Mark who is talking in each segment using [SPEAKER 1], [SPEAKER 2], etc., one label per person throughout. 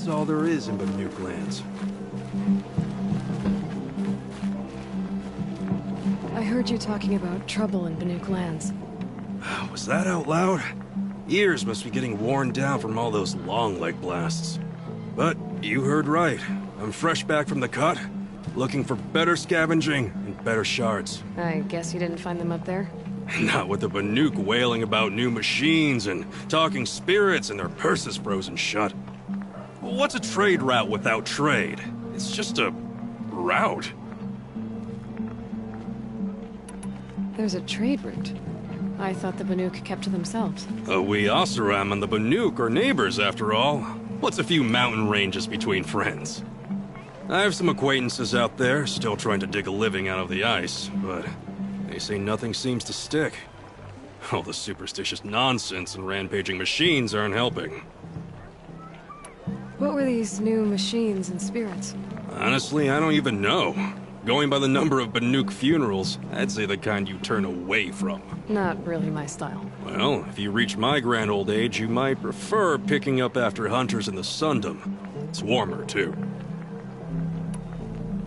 [SPEAKER 1] That's all there is in Banuk lands.
[SPEAKER 2] I heard you talking about trouble in Banuk lands.
[SPEAKER 1] Was that out loud? Ears must be getting worn down from all those long leg blasts. But you heard right. I'm fresh back from the cut, looking for better scavenging and better shards.
[SPEAKER 2] I guess you didn't find them up there?
[SPEAKER 1] Not with the Banuk wailing about new machines and talking spirits and their purses frozen shut. What's a trade route without trade? It's just a route.
[SPEAKER 2] There's a trade route. I thought the Banuk kept to themselves.
[SPEAKER 1] We Oseram and the Banuk are neighbors, after all. What's a few mountain ranges between friends? I have some acquaintances out there, still trying to dig a living out of the ice, but they say nothing seems to stick. All the superstitious nonsense and rampaging machines aren't helping.
[SPEAKER 2] What were these new machines and spirits?
[SPEAKER 1] Honestly, I don't even know. Going by the number of Banuk funerals, I'd say the kind you turn away from.
[SPEAKER 2] Not really my style.
[SPEAKER 1] Well, if you reach my grand old age, you might prefer picking up after hunters in the Sundom. It's warmer, too.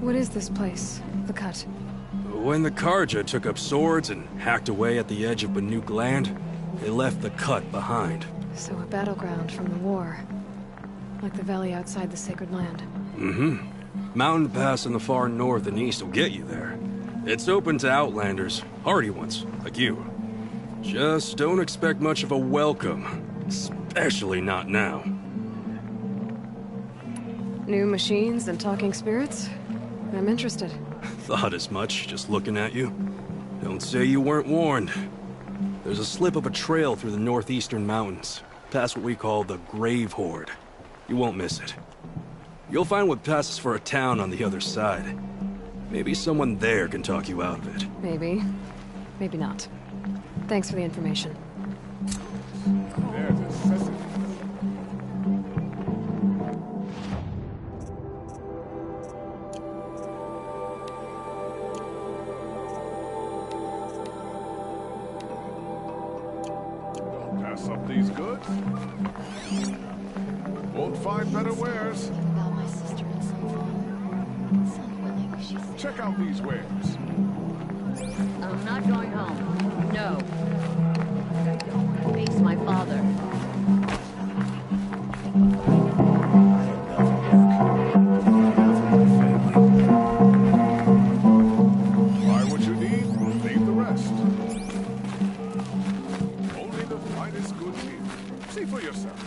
[SPEAKER 2] What is this place? The Cut?
[SPEAKER 1] When the Karja took up swords and hacked away at the edge of Banuk land, they left the Cut behind.
[SPEAKER 2] So a battleground from the war. Like the valley outside the Sacred Land.
[SPEAKER 1] Mm-hmm. Mountain Pass in the far north and east will get you there. It's open to outlanders, hardy ones, like you. Just don't expect much of a welcome, especially not now.
[SPEAKER 2] New machines and talking spirits? I'm interested.
[SPEAKER 1] Thought as much, just looking at you. Don't say you weren't warned. There's a slip of a trail through the northeastern mountains, past what we call the Grave Horde. You won't miss it. You'll find what passes for a town on the other side. Maybe someone there can talk you out of it.
[SPEAKER 2] Maybe. Maybe not. Thanks for the information.
[SPEAKER 3] There's a sesame. Don't pass up these goods. Won't find better wares.
[SPEAKER 4] About my sister and son's home. Son willing, she said.
[SPEAKER 3] Check out these wares.
[SPEAKER 5] I'm not going home. No. I don't want to face my father.
[SPEAKER 3] Buy what you need, leave the rest. Only the finest goods here. See for yourself.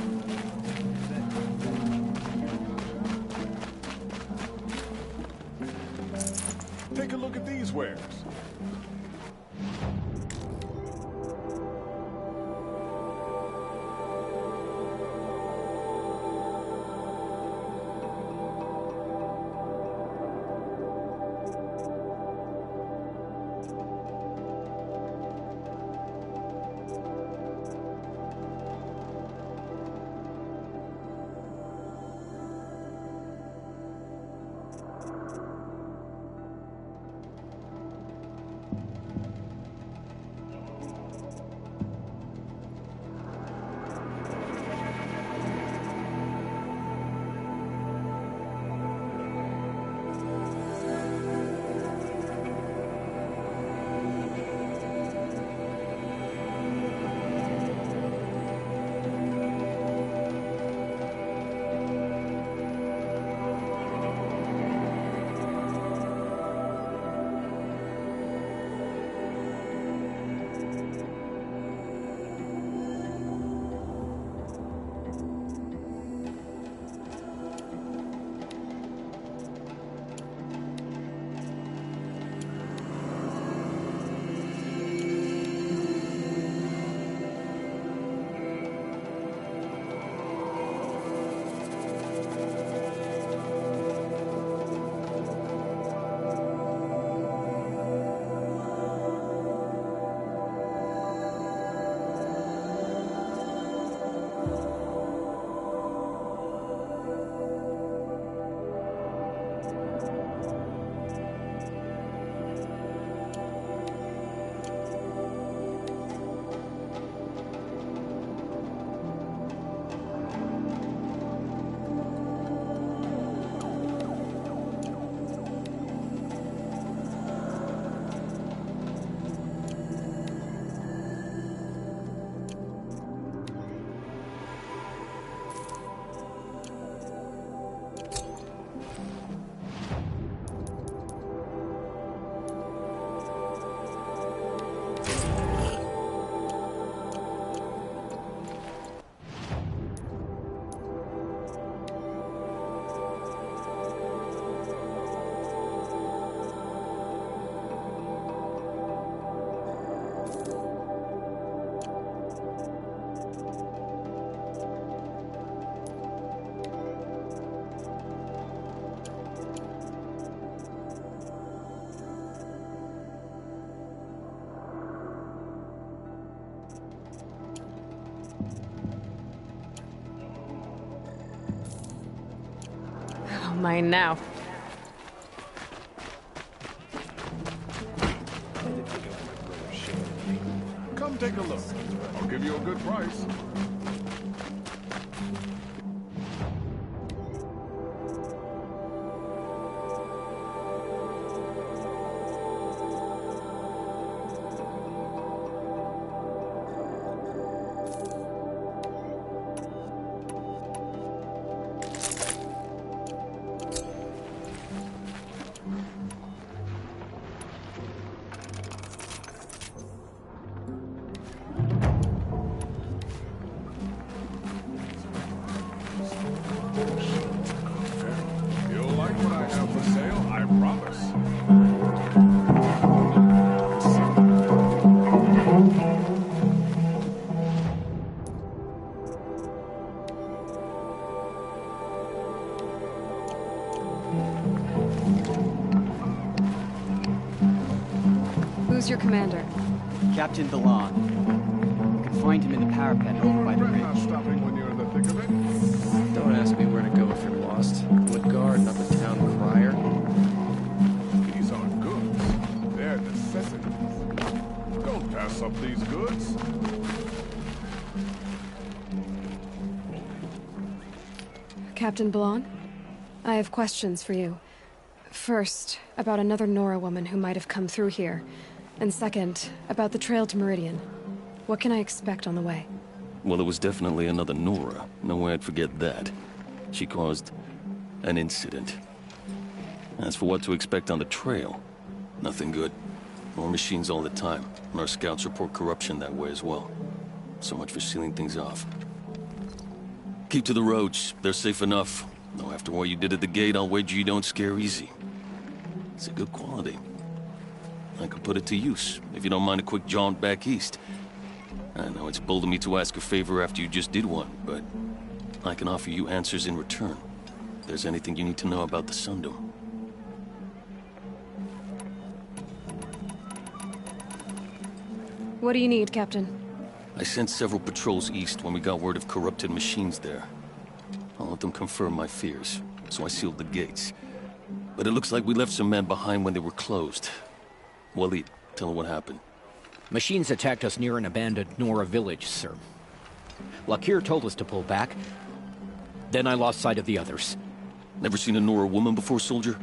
[SPEAKER 3] Take a look at these wares.
[SPEAKER 2] Mine now.
[SPEAKER 3] Come take a look. I'll give you a good price. You'll like what I have for sale, I promise.
[SPEAKER 2] Who's your commander?
[SPEAKER 6] Captain Balan. You can find him in the parapet over by the
[SPEAKER 3] Regret not
[SPEAKER 6] ridge.
[SPEAKER 3] stopping when you're in the thick of it.
[SPEAKER 7] Don't ask me where to go if you're lost. Woodguard, not the town crier.
[SPEAKER 3] These are goods. They're necessities. Don't pass up these goods.
[SPEAKER 2] Captain Balan? I have questions for you. First, about another Nora woman who might have come through here. And second, about the trail to Meridian. What can I expect on the way?
[SPEAKER 8] Well, it was definitely another Nora. No way I'd forget that. She caused an incident. As for what to expect on the trail, nothing good. More machines all the time, and our scouts report corruption that way as well. So much for sealing things off. Keep to the roads. They're safe enough. Though after what you did at the gate, I'll wager you don't scare easy. It's a good quality. I could put it to use, if you don't mind a quick jaunt back east. I know it's bold of me to ask a favor after you just did one, but I can offer you answers in return. If there's anything you need to know about the Sundom.
[SPEAKER 2] What do you need, Captain?
[SPEAKER 8] I sent several patrols east when we got word of corrupted machines there. I'll let them confirm my fears, so I sealed the gates. But it looks like we left some men behind when they were closed. Waleed, tell her what happened.
[SPEAKER 9] Machines attacked us near an abandoned Nora village, sir. Lakir told us to pull back. Then I lost sight of the others.
[SPEAKER 8] Never seen a Nora woman before, soldier?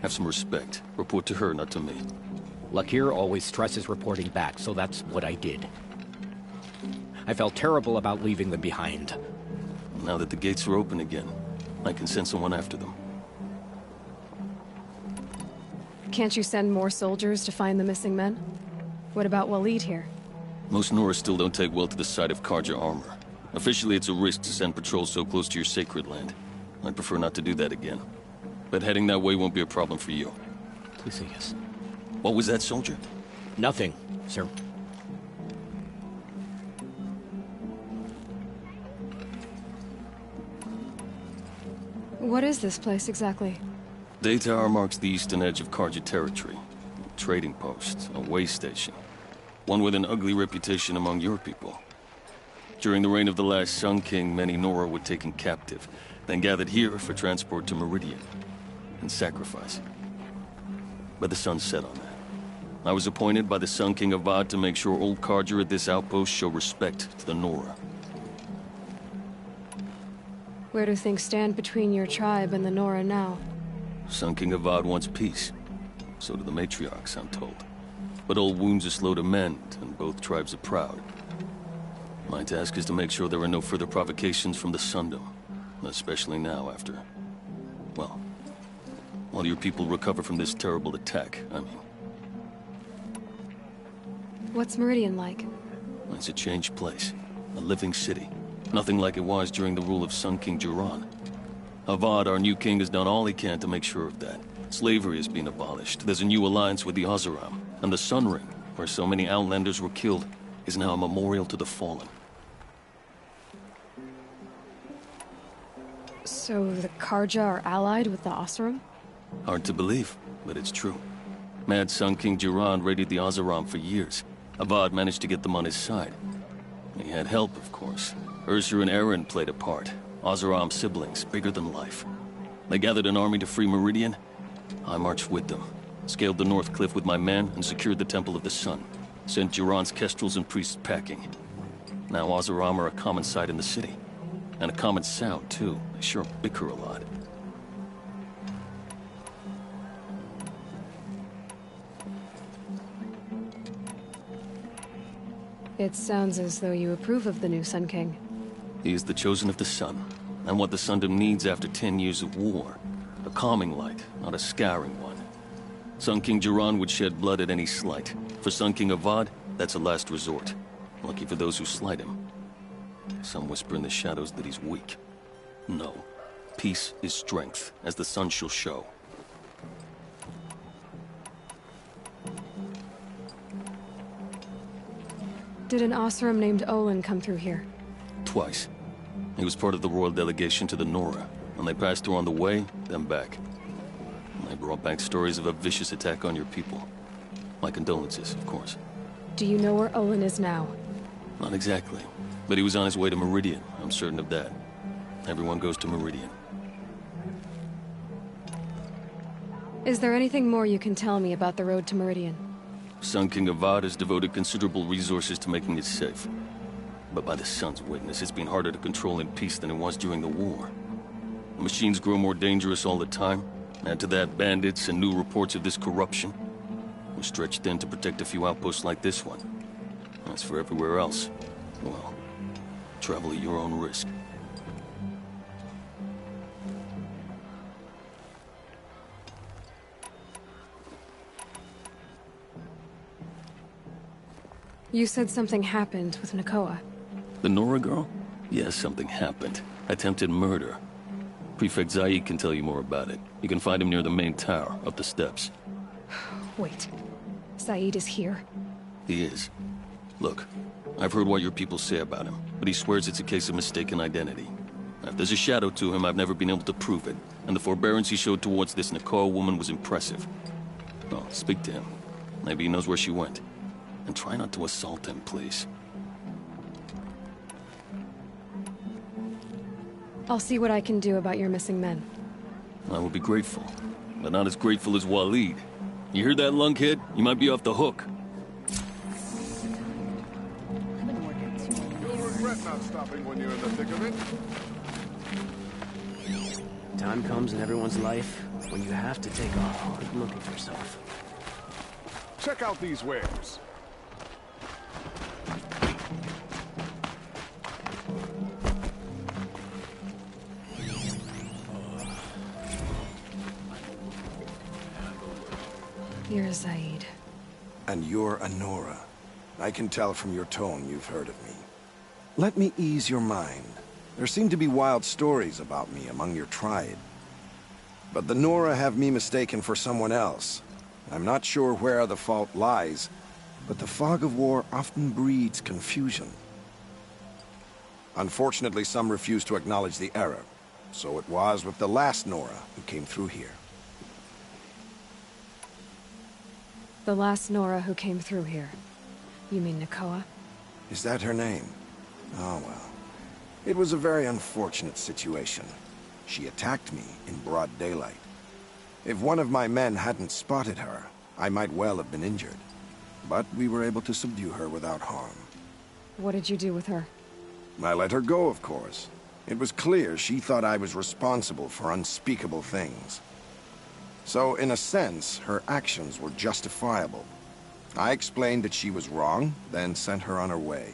[SPEAKER 8] Have some respect. Report to her, not to me.
[SPEAKER 9] Lakir always stresses reporting back, so that's what I did. I felt terrible about leaving them behind.
[SPEAKER 8] Now that the gates are open again, I can send someone after them.
[SPEAKER 2] Can't you send more soldiers to find the missing men? What about Waleed here?
[SPEAKER 8] Most Nora still don't take well to the sight of Karja armor. Officially, it's a risk to send patrols so close to your sacred land. I'd prefer not to do that again. But heading that way won't be a problem for you.
[SPEAKER 9] Please say yes.
[SPEAKER 8] What was that, soldier?
[SPEAKER 9] Nothing, sir.
[SPEAKER 2] What is this place exactly?
[SPEAKER 8] Daytower marks the eastern edge of Karja territory. A trading post, a way station. One with an ugly reputation among your people. During the reign of the last Sun King, many Nora were taken captive, then gathered here for transport to Meridian, and sacrifice. But the sun set on that. I was appointed by the Sun King Avad to make sure old Karja at this outpost show respect to the Nora.
[SPEAKER 2] Where do things stand between your tribe and the Nora now?
[SPEAKER 8] Sun King Avad wants peace. So do the matriarchs, I'm told. But old wounds are slow to mend, and both tribes are proud. My task is to make sure there are no further provocations from the Sundom. Especially now after... well... while your people recover from this terrible attack, I mean.
[SPEAKER 2] What's Meridian like?
[SPEAKER 8] It's a changed place. A living city. Nothing like it was during the rule of Sun King Jiran. Avad, our new king, has done all he can to make sure of that. Slavery has been abolished. There's a new alliance with the Oseram. And the Sun Ring, where so many Outlanders were killed, is now a memorial to the fallen.
[SPEAKER 2] So the Karja are allied with the Oseram?
[SPEAKER 8] Hard to believe, but it's true. Mad Sun King Jiran raided the Oseram for years. Avad managed to get them on his side. He had help, of course. Ursur and Eren played a part. Oseram siblings, bigger than life. They gathered an army to free Meridian. I marched with them, scaled the North Cliff with my men, and secured the Temple of the Sun. Sent Jiran's kestrels and priests packing. Now Oseram are a common sight in the city. And a common sound, too. They sure bicker a lot.
[SPEAKER 2] It sounds as though you approve of the new Sun King.
[SPEAKER 8] He is the chosen of the Sun, and what the Sundom needs after 10 years of war. A calming light, not a scouring one. Sun King Jiran would shed blood at any slight. For Sun King Avad, that's a last resort. Lucky for those who slight him. Some whisper in the shadows that he's weak. No. Peace is strength, as the sun shall show.
[SPEAKER 2] Did an Oseram named Olin come through here?
[SPEAKER 8] Twice. He was part of the royal delegation to the Nora, and they passed through on the way, then back. And they brought back stories of a vicious attack on your people. My condolences, of course.
[SPEAKER 2] Do you know where Olin is now?
[SPEAKER 8] Not exactly. But he was on his way to Meridian, I'm certain of that. Everyone goes to Meridian.
[SPEAKER 2] Is there anything more you can tell me about the road to Meridian?
[SPEAKER 8] Sun King Avad has devoted considerable resources to making it safe. But by the Sun's witness, it's been harder to control in peace than it was during the war. The machines grow more dangerous all the time. Add to that bandits and new reports of this corruption. We're stretched thin to protect a few outposts like this one. As for everywhere else, well, travel at your own risk.
[SPEAKER 2] You said something happened with Nakoa.
[SPEAKER 8] The Nora girl? Yes, something happened. Attempted murder. Prefect Zaid can tell you more about it. You can find him near the main tower, up the steps.
[SPEAKER 2] Wait. Zaid is here?
[SPEAKER 8] He is. Look, I've heard what your people say about him, but he swears it's a case of mistaken identity. Now, if there's a shadow to him, I've never been able to prove it, and the forbearance he showed towards this Nakoa woman was impressive. Well, speak to him. Maybe he knows where she went. And try not to assault him, please.
[SPEAKER 2] I'll see what I can do about your missing men.
[SPEAKER 8] I will be grateful, but not as grateful as Waleed. You hear that, lunkhead? You might be off the hook.
[SPEAKER 3] You'll regret not stopping when you're in the thick of it.
[SPEAKER 7] Time comes in everyone's life when you have to take a hard look at yourself.
[SPEAKER 3] Check out these wares.
[SPEAKER 2] You're Zaid.
[SPEAKER 10] And you're a Nora. I can tell from your tone you've heard of me. Let me ease your mind. There seem to be wild stories about me among your tribe. But the Nora have me mistaken for someone else. I'm not sure where the fault lies, but the fog of war often breeds confusion. Unfortunately, some refuse to acknowledge the error. So it was with the last Nora who came through here.
[SPEAKER 2] The last Nora who came through here. You mean Nakoa?
[SPEAKER 10] Is that her name? Oh, well. It was a very unfortunate situation. She attacked me in broad daylight. If one of my men hadn't spotted her, I might well have been injured. But we were able to subdue her without harm.
[SPEAKER 2] What did you do with her?
[SPEAKER 10] I let her go, of course. It was clear she thought I was responsible for unspeakable things. So, in a sense, her actions were justifiable. I explained that she was wrong, then sent her on her way.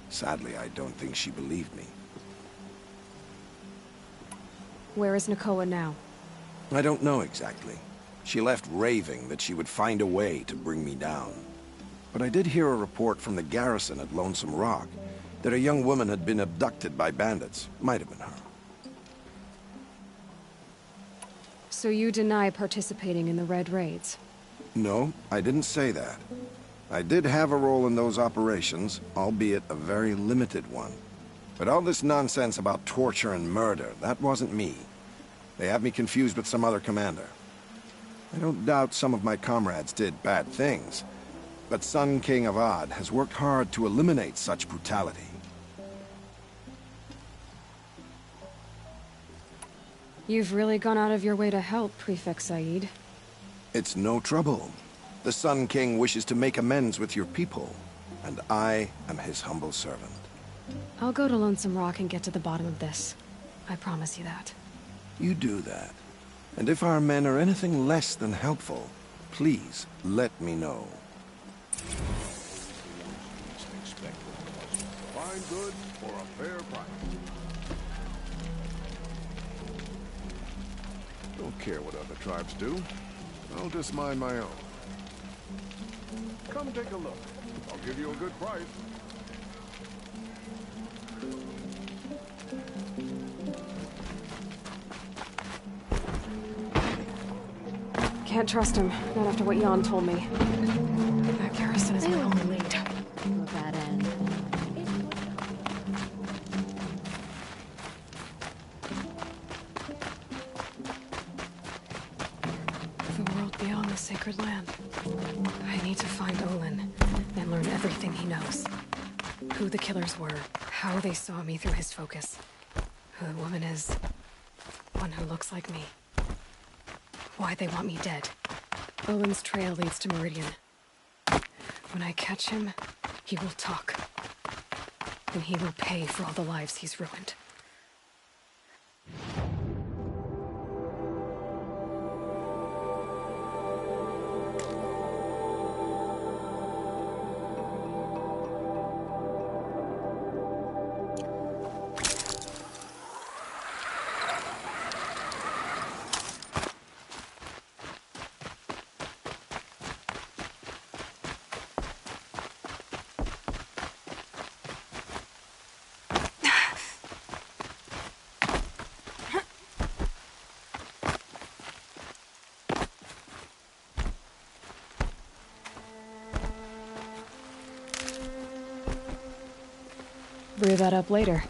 [SPEAKER 10] Sadly, I don't think she believed me.
[SPEAKER 2] Where is Nakoa now?
[SPEAKER 10] I don't know exactly. She left raving that she would find a way to bring me down. But I did hear a report from the garrison at Lonesome Rock that a young woman had been abducted by bandits. Might have been her.
[SPEAKER 2] So you deny participating in the Red Raids?
[SPEAKER 10] No, I didn't say that. I did have a role in those operations, albeit a very limited one. But all this nonsense about torture and murder, that wasn't me. They have me confused with some other commander. I don't doubt some of my comrades did bad things, but Sun King Avad has worked hard to eliminate such brutality.
[SPEAKER 2] You've really gone out of your way to help, Prefect Said.
[SPEAKER 10] It's no trouble. The Sun King wishes to make amends with your people, and I am his humble servant.
[SPEAKER 2] I'll go to Lonesome Rock and get to the bottom of this. I promise you that.
[SPEAKER 10] You do that. And if our men are anything less than helpful, please let me know.
[SPEAKER 3] Fine goods for a fair price. Don't care what other tribes do. I'll just mind my own. Come take a look. I'll give you a good price.
[SPEAKER 2] Can't trust him, not after what Jan told me. That garrison is my only lead.
[SPEAKER 5] To a bad end.
[SPEAKER 2] The world beyond the sacred land. I need to find Olin and learn everything he knows. Who the killers were, how they saw me through his focus, who the woman is, one who looks like me. Why they want me dead. Olin's trail leads to Meridian. When I catch him, he will talk. And he will pay for all the lives he's ruined. Brew that up later.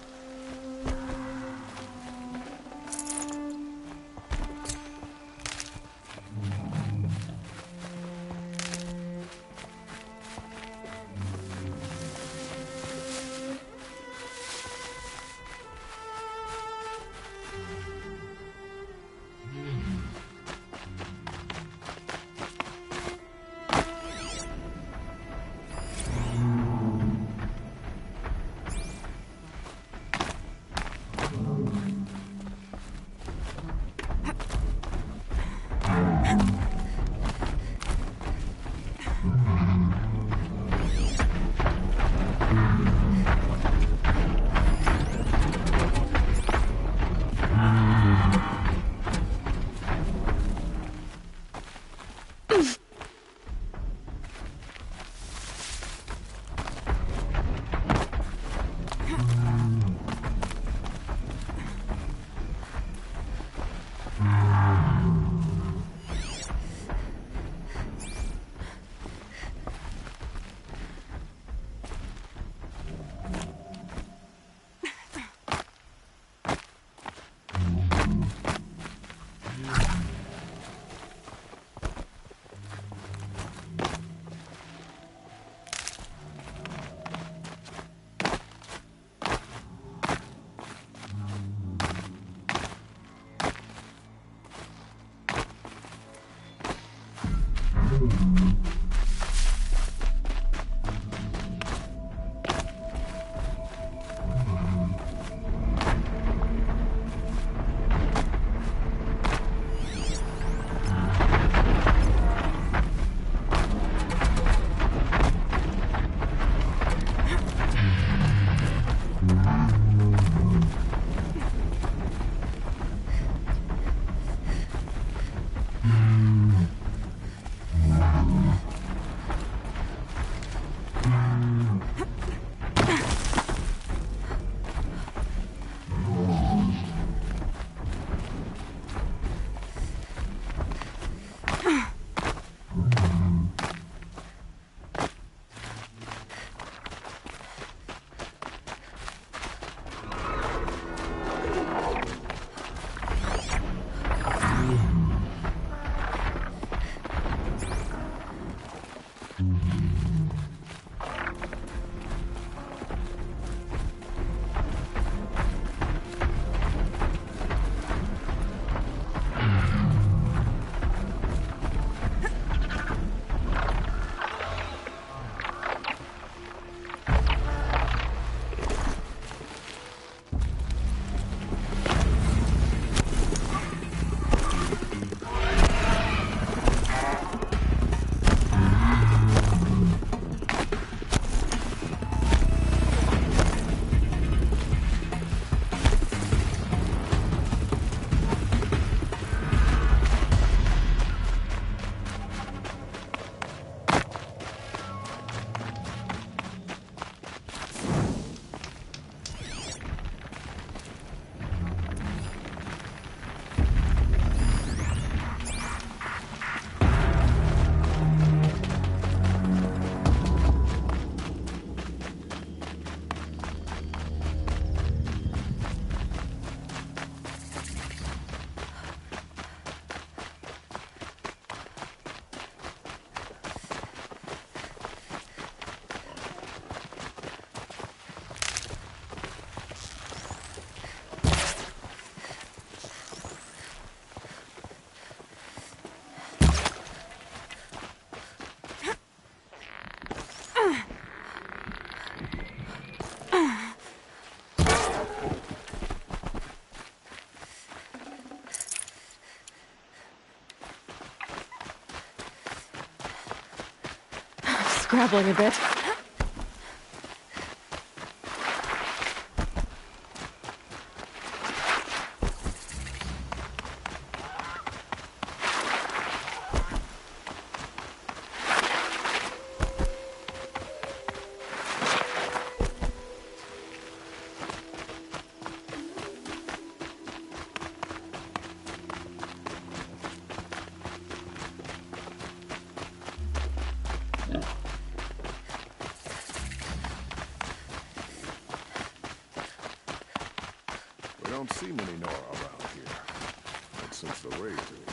[SPEAKER 2] scrabbling a bit.
[SPEAKER 3] We don't see many Nora around here. Not since the raid, anyway.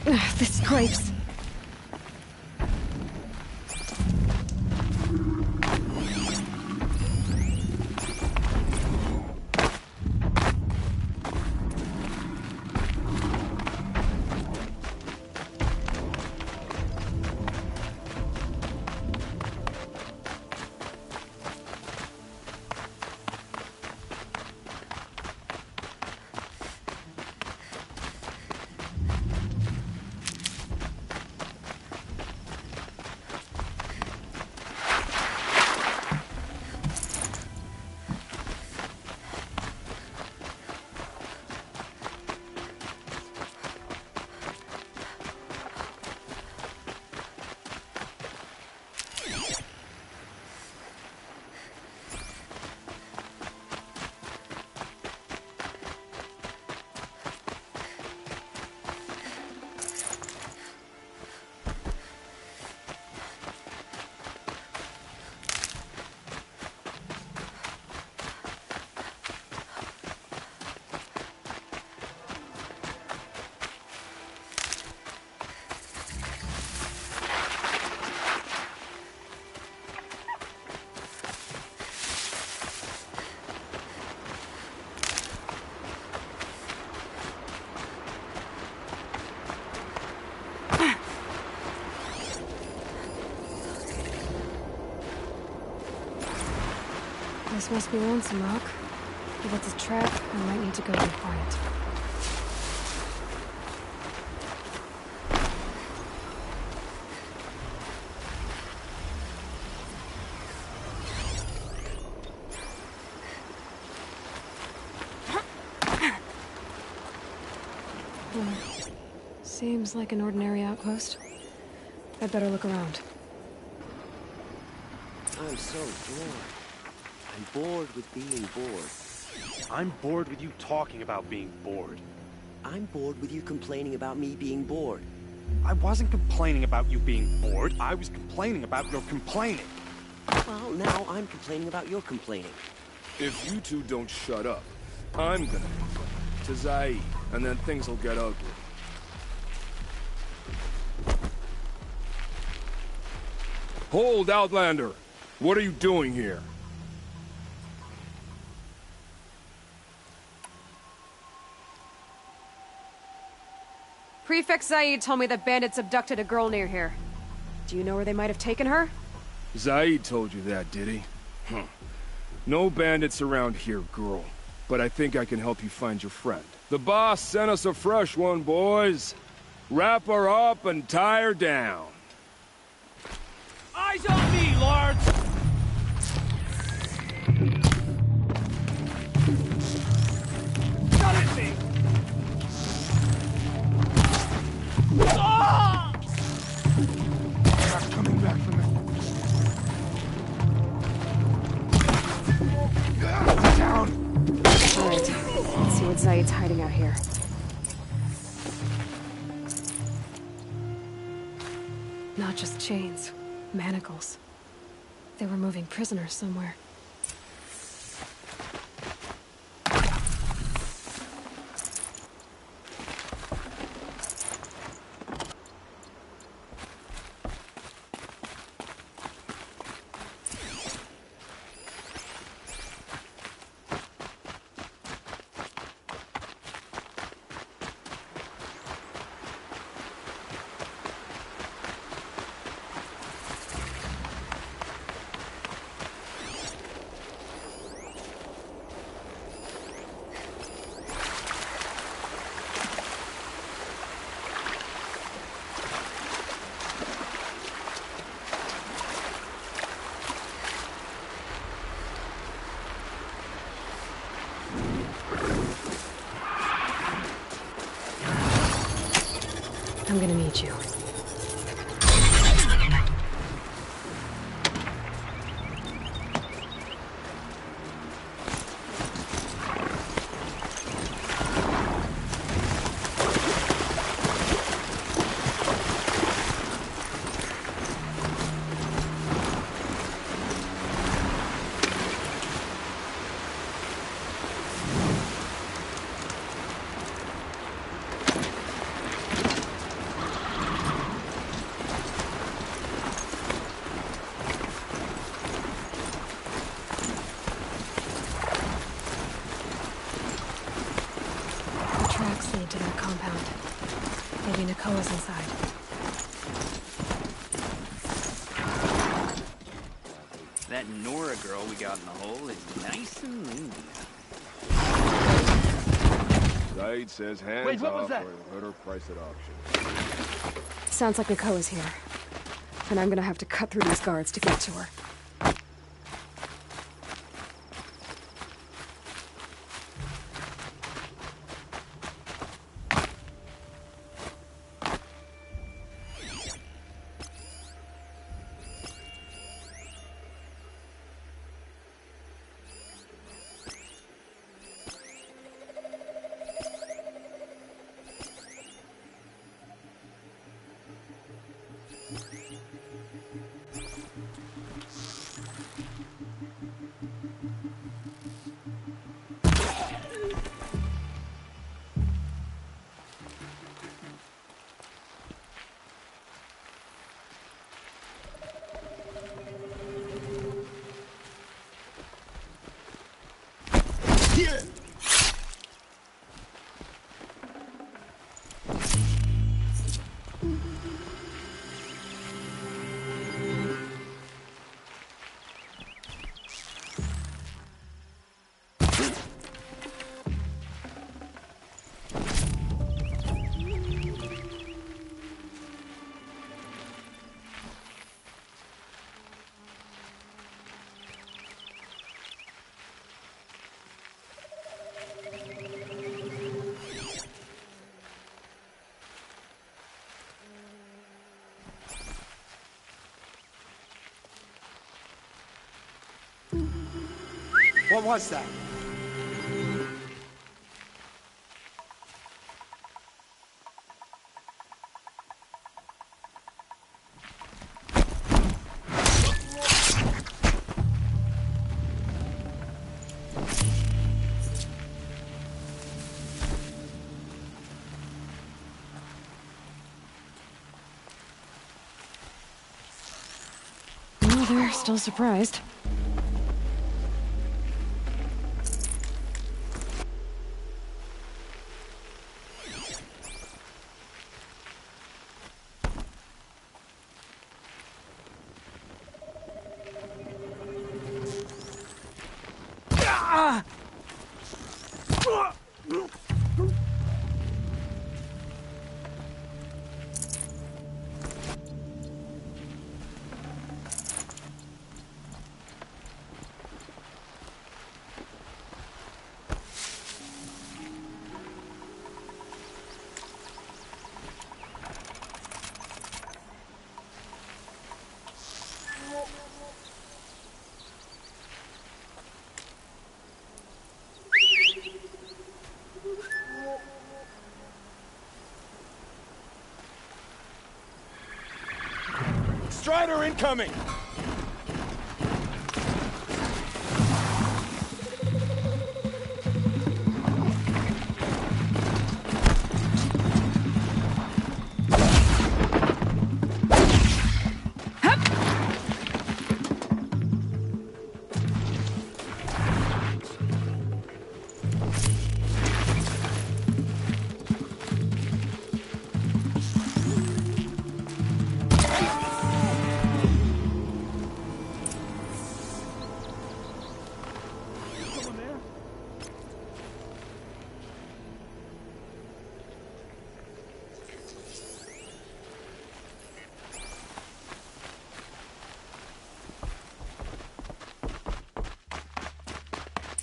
[SPEAKER 2] This scrapes. This must be lonesome, Rock. If it's a trap, I might need to go be quiet. Seems like an ordinary outpost. I'd better look around.
[SPEAKER 7] I'm so bored. I'm bored with being bored.
[SPEAKER 11] I'm bored with you talking about being bored.
[SPEAKER 7] I'm bored with you complaining about me being bored.
[SPEAKER 11] I wasn't complaining about you being bored. I was complaining about your complaining.
[SPEAKER 7] Well, now I'm complaining about your complaining.
[SPEAKER 3] If you two don't shut up, I'm gonna complain to Zaid, and then things will get ugly. Hold, Outlander! What are you doing here?
[SPEAKER 2] Prefect Zaid told me that bandits abducted a girl near here. Do you know where they might have taken her?
[SPEAKER 3] Zaid told you that, did he? Huh. No bandits around here, girl. But I think I can help you find your friend. The boss sent us a fresh one, boys. Wrap her up and tie her down.
[SPEAKER 11] Eyes on me, lords! Shut at me! Ah!
[SPEAKER 3] Not coming back from it. Down!
[SPEAKER 2] Alright, let's see what Zaid's hiding out here. Not just chains, manacles. They were moving prisoners somewhere. I'm gonna need you. inside.
[SPEAKER 7] That Nora girl we got in the hole is nice and lean.
[SPEAKER 3] Said says hands
[SPEAKER 11] Wait, what was
[SPEAKER 3] off
[SPEAKER 11] that?
[SPEAKER 3] or he'll let her price at auction.
[SPEAKER 2] Sounds like Nakoa's here. And I'm gonna have to cut through these guards to get to her.
[SPEAKER 11] What was that?
[SPEAKER 2] Well, they're still surprised.
[SPEAKER 3] Strider incoming!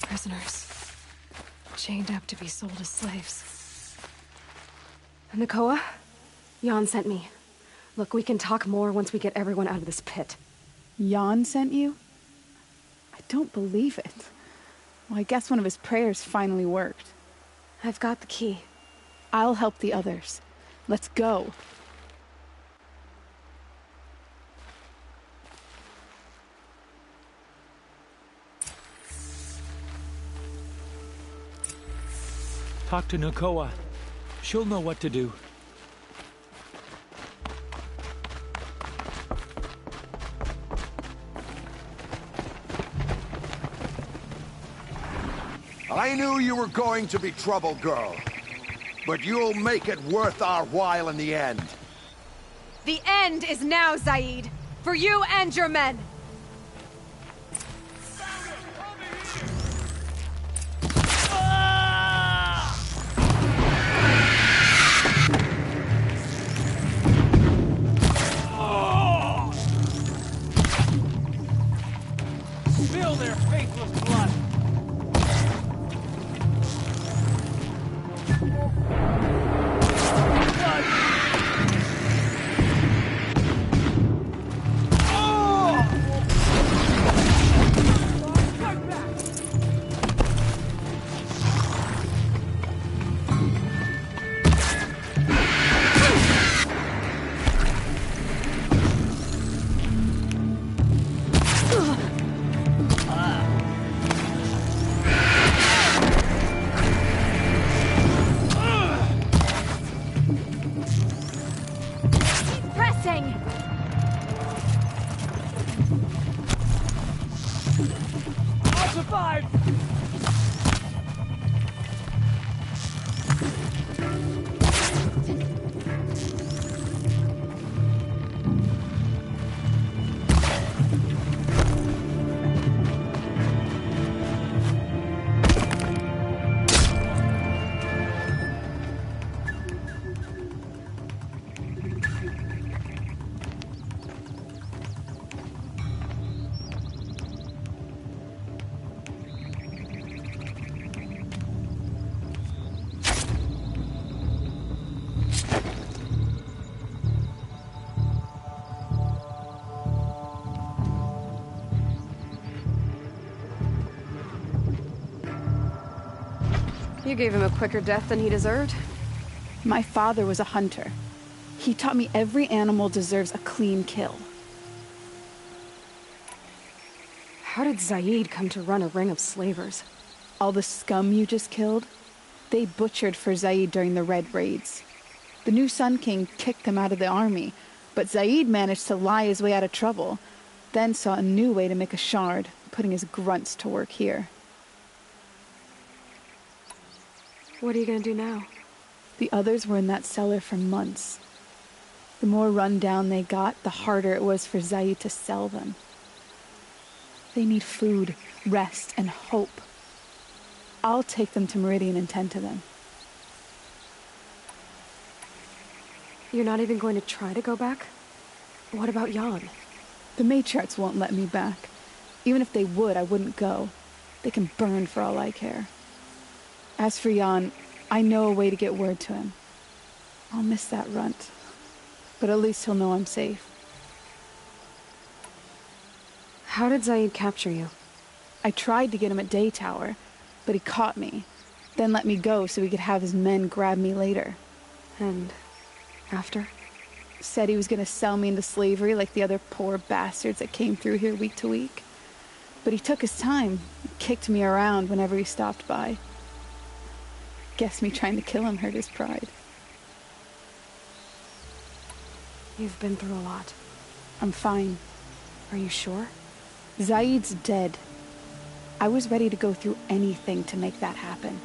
[SPEAKER 2] Prisoners. Chained up to be sold as slaves. Nakoa? Jan sent me. Look, we can talk more once we get everyone out of this pit.
[SPEAKER 12] Jan sent you? I don't believe it. Well, I guess one of his prayers finally worked.
[SPEAKER 2] I've got the key.
[SPEAKER 12] I'll help the others. Let's go.
[SPEAKER 13] Talk to Nakoa. She'll know what to do.
[SPEAKER 14] I knew you were going to be trouble, girl. But you'll make it worth our while in the end.
[SPEAKER 2] The end is now, Zaid! For you and your men!
[SPEAKER 13] Spill their faithless blood! I'll survive!
[SPEAKER 2] You gave him a quicker death than he deserved.
[SPEAKER 12] My father was a hunter. He taught me every animal deserves a clean kill.
[SPEAKER 2] How did Zaid come to run a ring of slavers?
[SPEAKER 12] All the scum you just killed, they butchered for Zaid during the Red Raids. The new Sun King kicked them out of the army, but Zaid managed to lie his way out of trouble, then saw a new way to make a shard, putting his grunts to work here.
[SPEAKER 2] What are you gonna do now?
[SPEAKER 12] The others were in that cellar for months. The more run down they got, the harder it was for Zaid to sell them. They need food, rest, and hope. I'll take them to Meridian and tend to them.
[SPEAKER 2] You're not even going to try to go back? What about Jan?
[SPEAKER 12] The matriarchs won't let me back. Even if they would, I wouldn't go. They can burn for all I care. As for Jan, I know a way to get word to him. I'll miss that runt, but at least he'll know I'm safe.
[SPEAKER 2] How did Zaid capture you?
[SPEAKER 12] I tried to get him at Day Tower, but he caught me, then let me go so he could have his men grab me later.
[SPEAKER 2] And after?
[SPEAKER 12] Said he was gonna sell me into slavery like the other poor bastards that came through here week to week. But he took his time, kicked me around whenever he stopped by. Guess me trying to kill him hurt his pride.
[SPEAKER 2] You've been through a lot.
[SPEAKER 12] I'm fine.
[SPEAKER 2] Are you sure?
[SPEAKER 12] Zaid's dead. I was ready to go through anything to make that happen.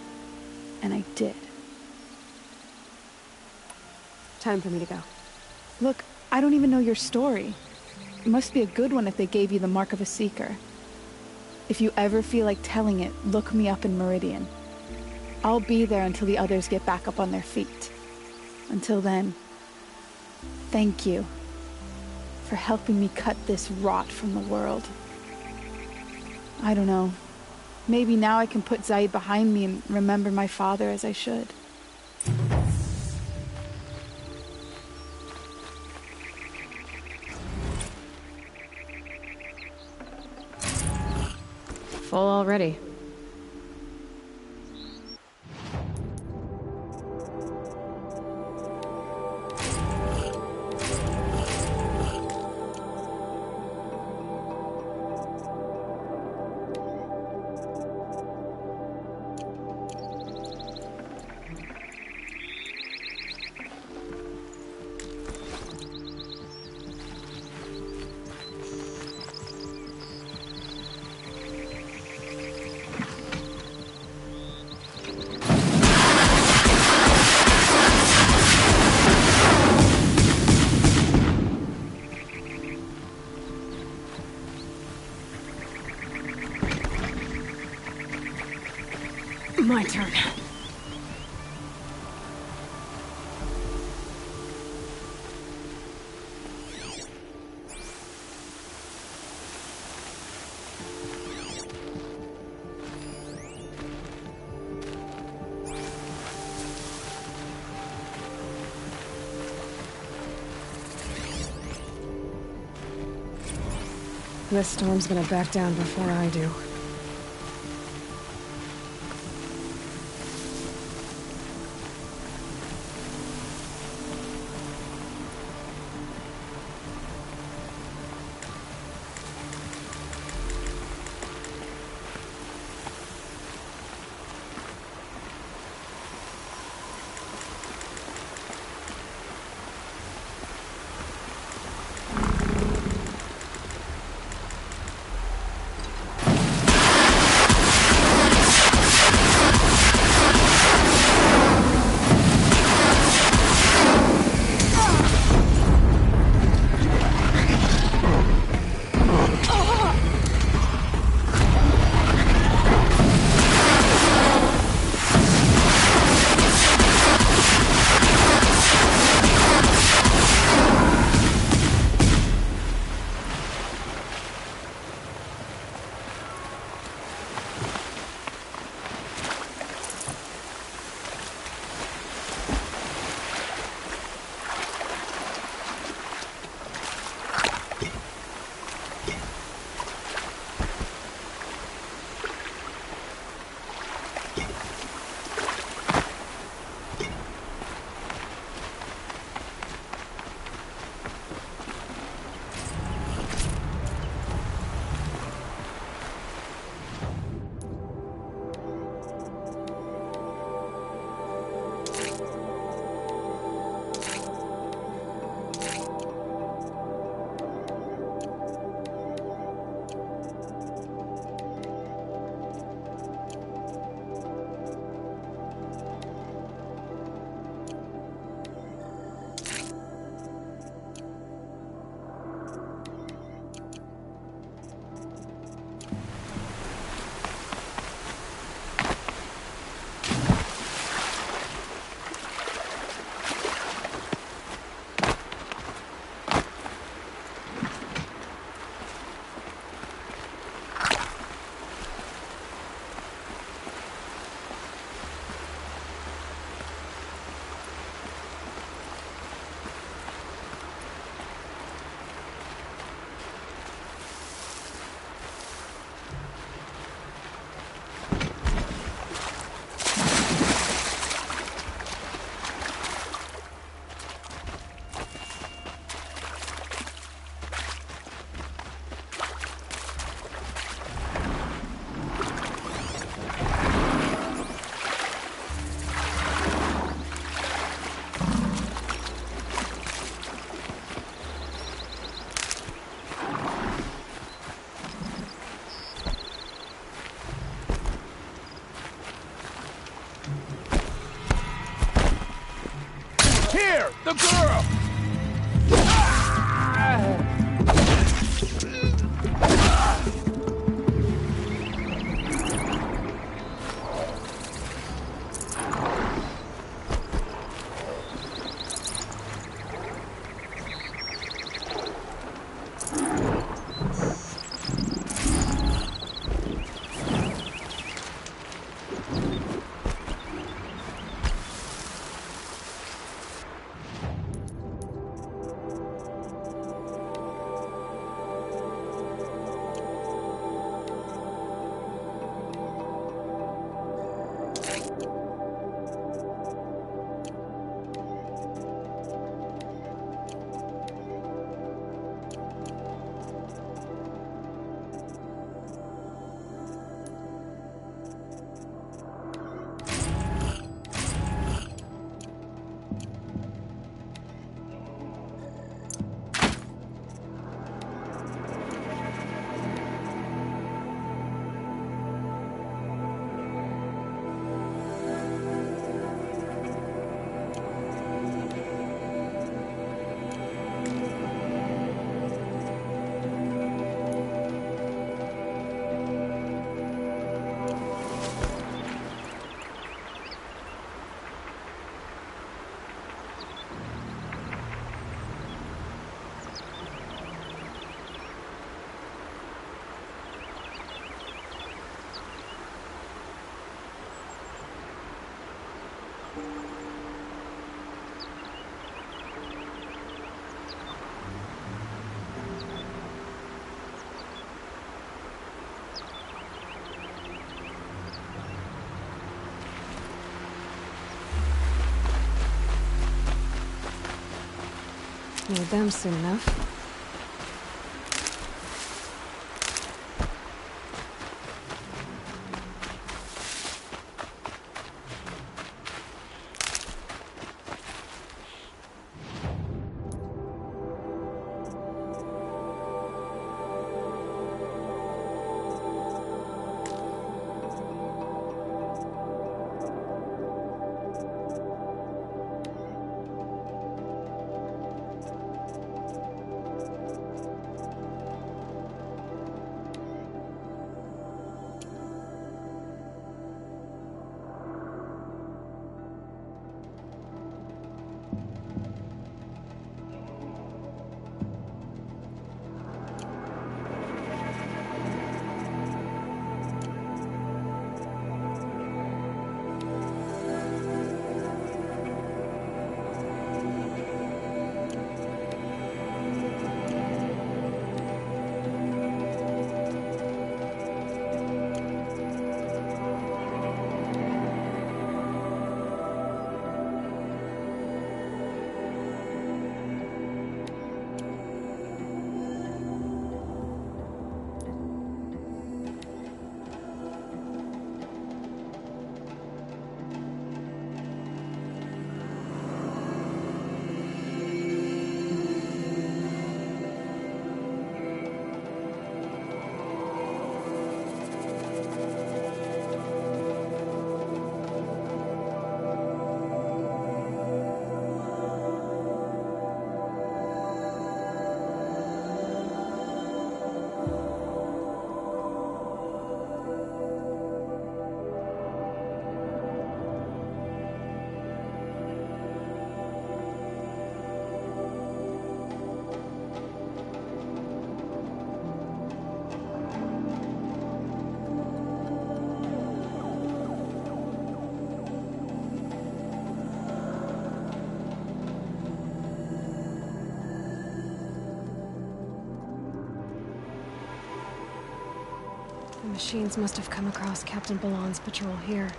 [SPEAKER 12] And I did.
[SPEAKER 2] Time for me to go.
[SPEAKER 12] Look, I don't even know your story. It must be a good one if they gave you the mark of a seeker. If you ever feel like telling it, look me up in Meridian. I'll be there until the others get back up on their feet. Until then, thank you for helping me cut this rot from the world. I don't know. Maybe now I can put Zaid behind me and remember my father as I should.
[SPEAKER 2] Full already. My turn. This storm's gonna back down before I do. Need them soon enough. The machines must have come across Captain Balan's patrol here.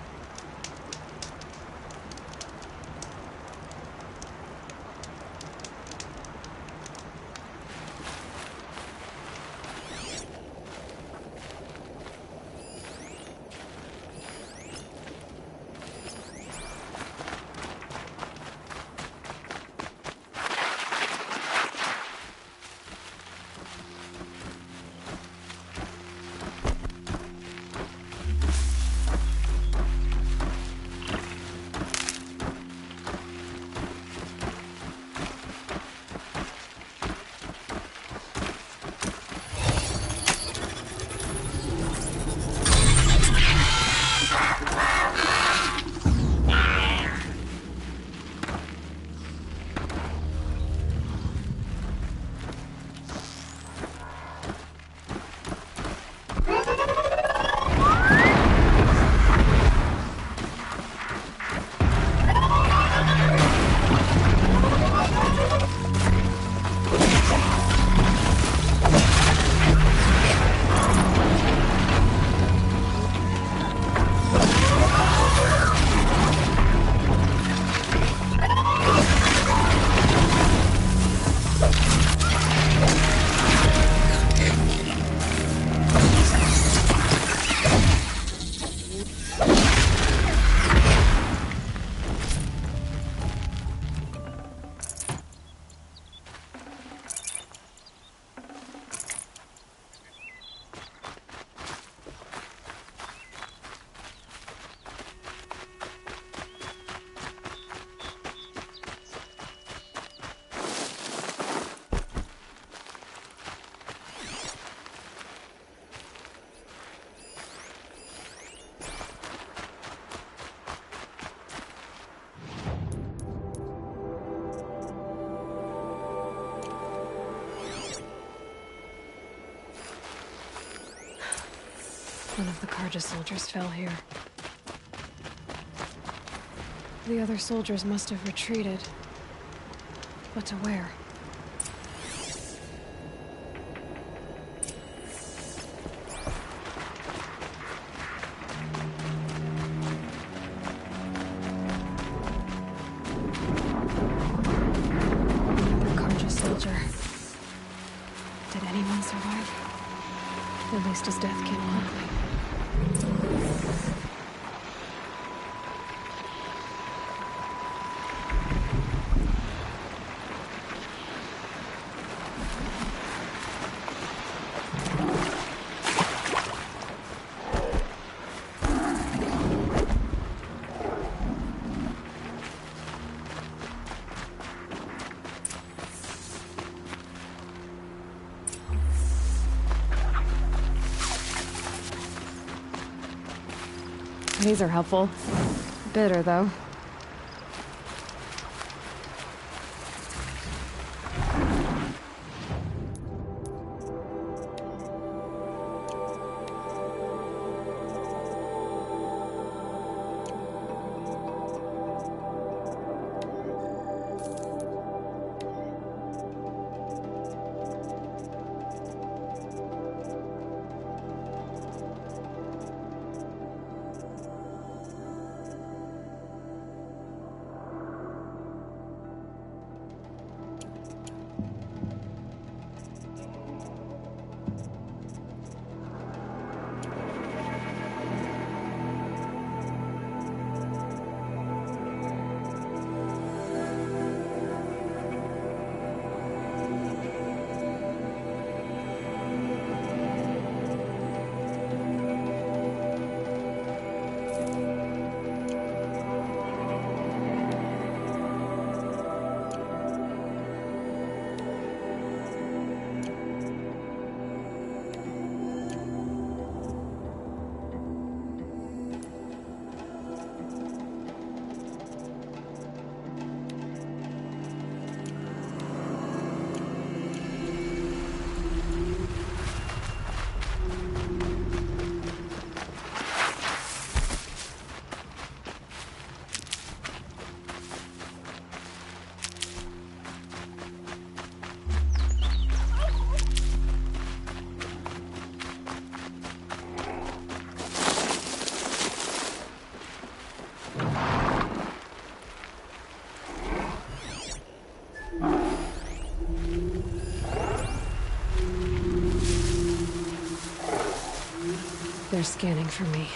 [SPEAKER 2] One of the Carja soldiers fell here. The other soldiers must have retreated. But to where? Another Carja soldier. Did anyone survive? At least his death came quickly. These are helpful. Bitter, though. They're scanning for me.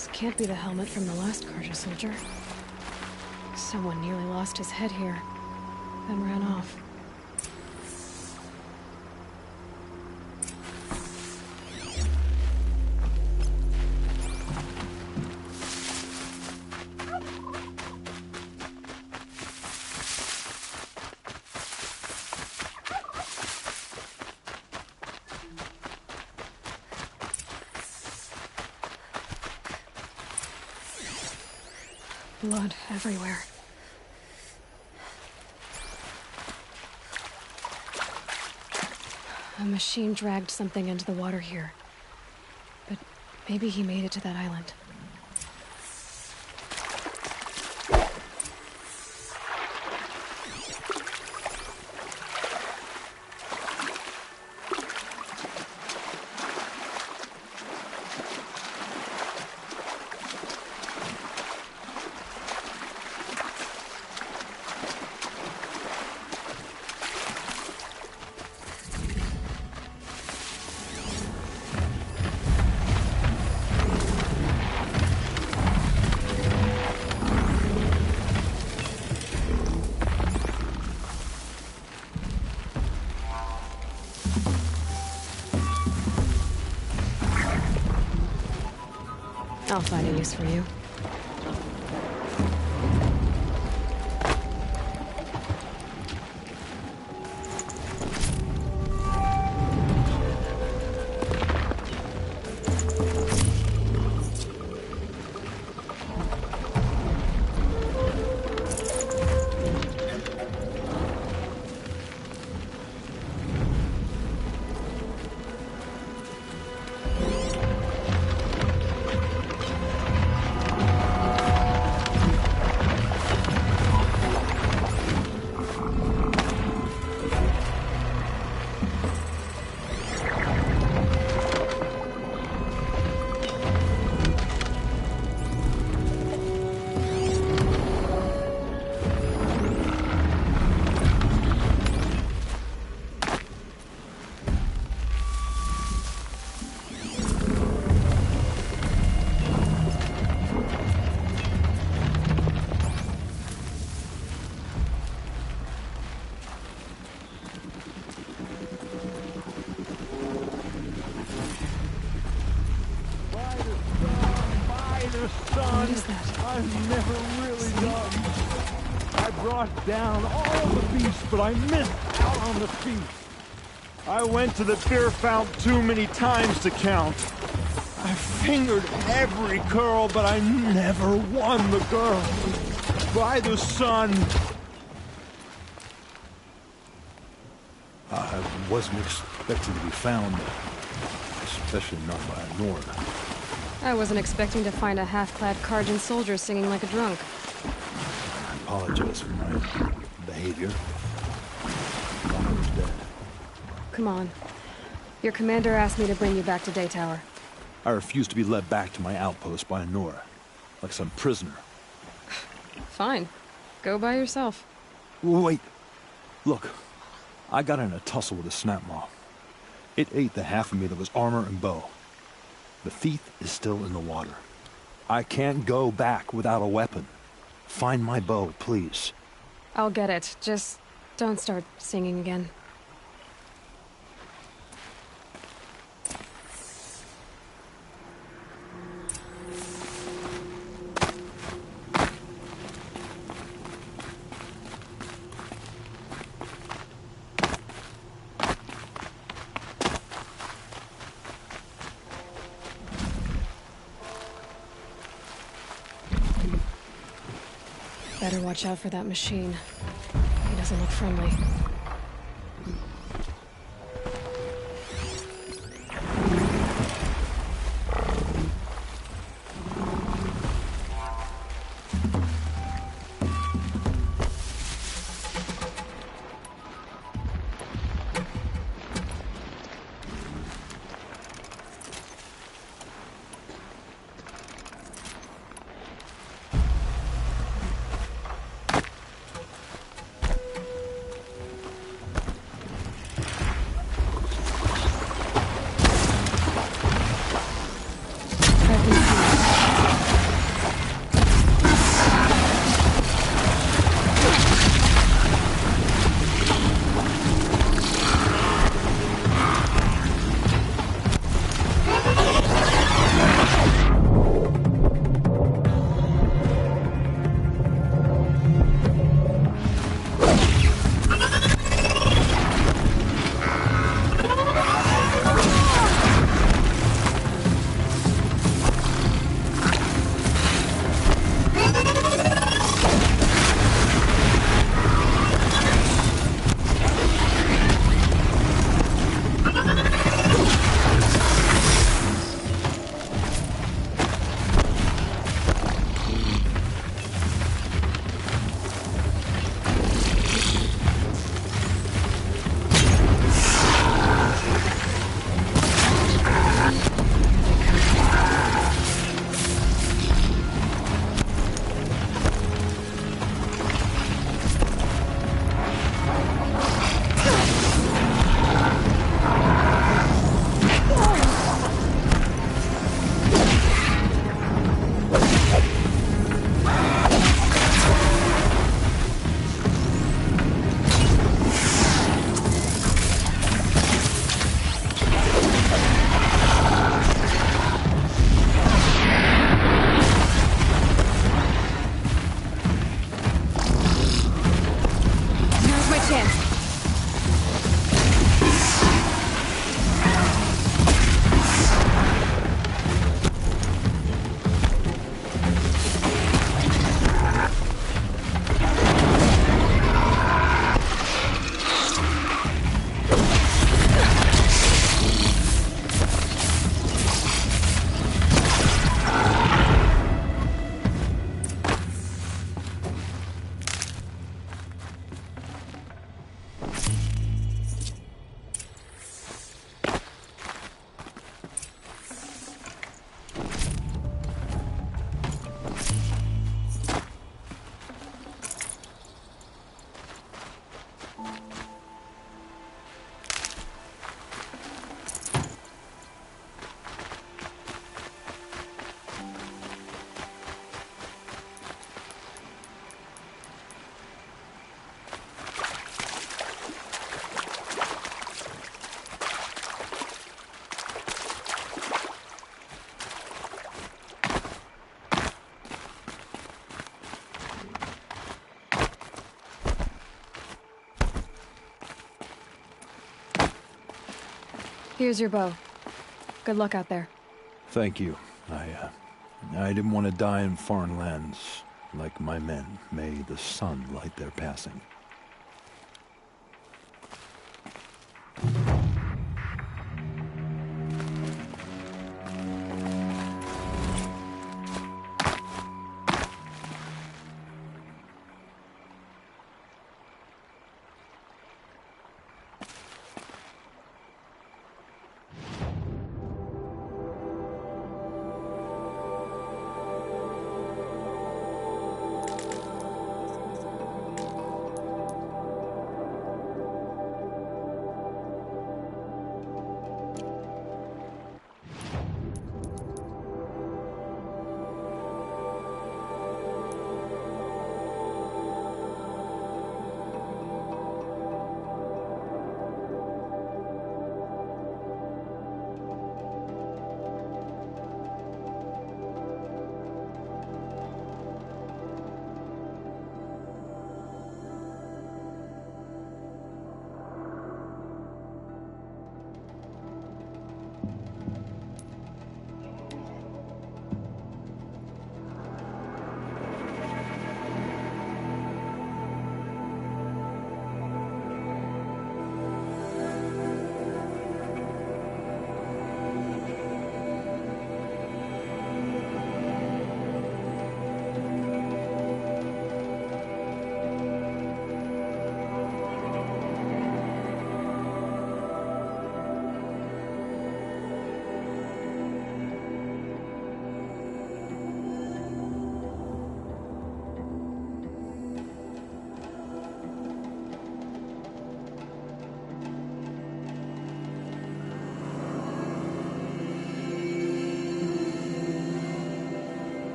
[SPEAKER 2] This can't be the helmet from the last Carja soldier. Someone nearly lost his head here, then ran off. Blood everywhere. A machine dragged something into the water here. But maybe he made it to that island. I'll find a use for you. What is that?
[SPEAKER 14] I've never really done. I brought down all the beasts, but I missed out on the feast. I went to the beer fount too many times to count. I fingered every curl, but I never won the girl. By the sun.
[SPEAKER 15] I wasn't expecting to be found, especially not by a Nora.
[SPEAKER 2] I wasn't expecting to find a half-clad Carjan soldier singing like a drunk.
[SPEAKER 15] I apologize for my behavior. I was dead.
[SPEAKER 2] Come on. Your commander asked me to bring you back to Daytower.
[SPEAKER 15] I refuse to be led back to my outpost by a Nora, like some prisoner.
[SPEAKER 2] Fine. Go by yourself.
[SPEAKER 15] Wait. Look, I got in a tussle with a snap maw. It ate the half of me that was armor and bow. The thief is still in the water. I can't go back without a weapon. Find my bow, please.
[SPEAKER 2] I'll get it. Just don't start singing again. Better watch out for that machine. He doesn't look friendly. Here's your bow. Good luck out there.
[SPEAKER 15] Thank you. I didn't want to die in foreign lands. Like my men, may the sun light their passing.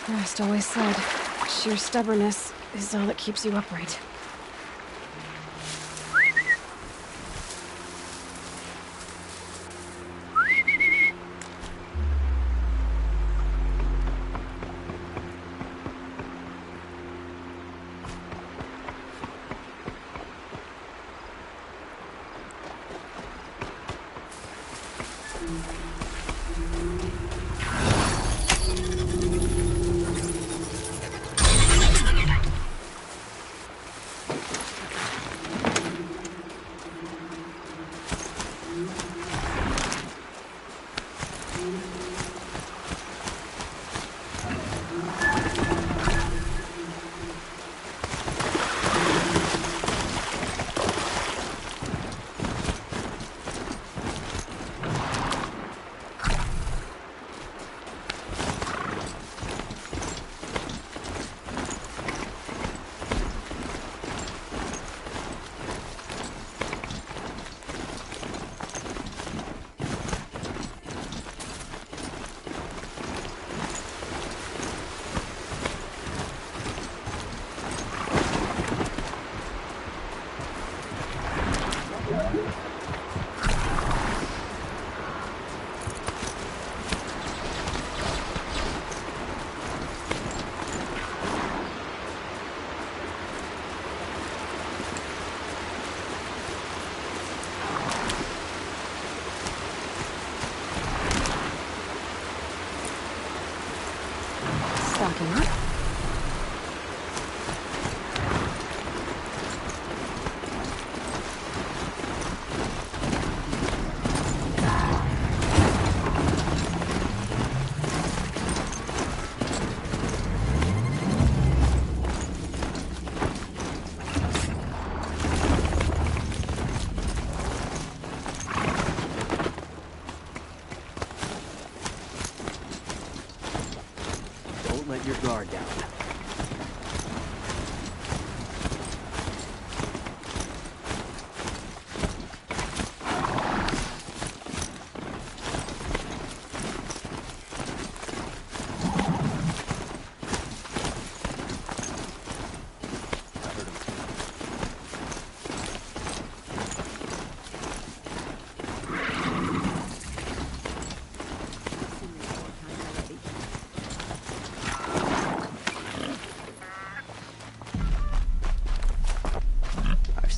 [SPEAKER 2] Rest always said, sheer stubbornness is all that keeps you upright.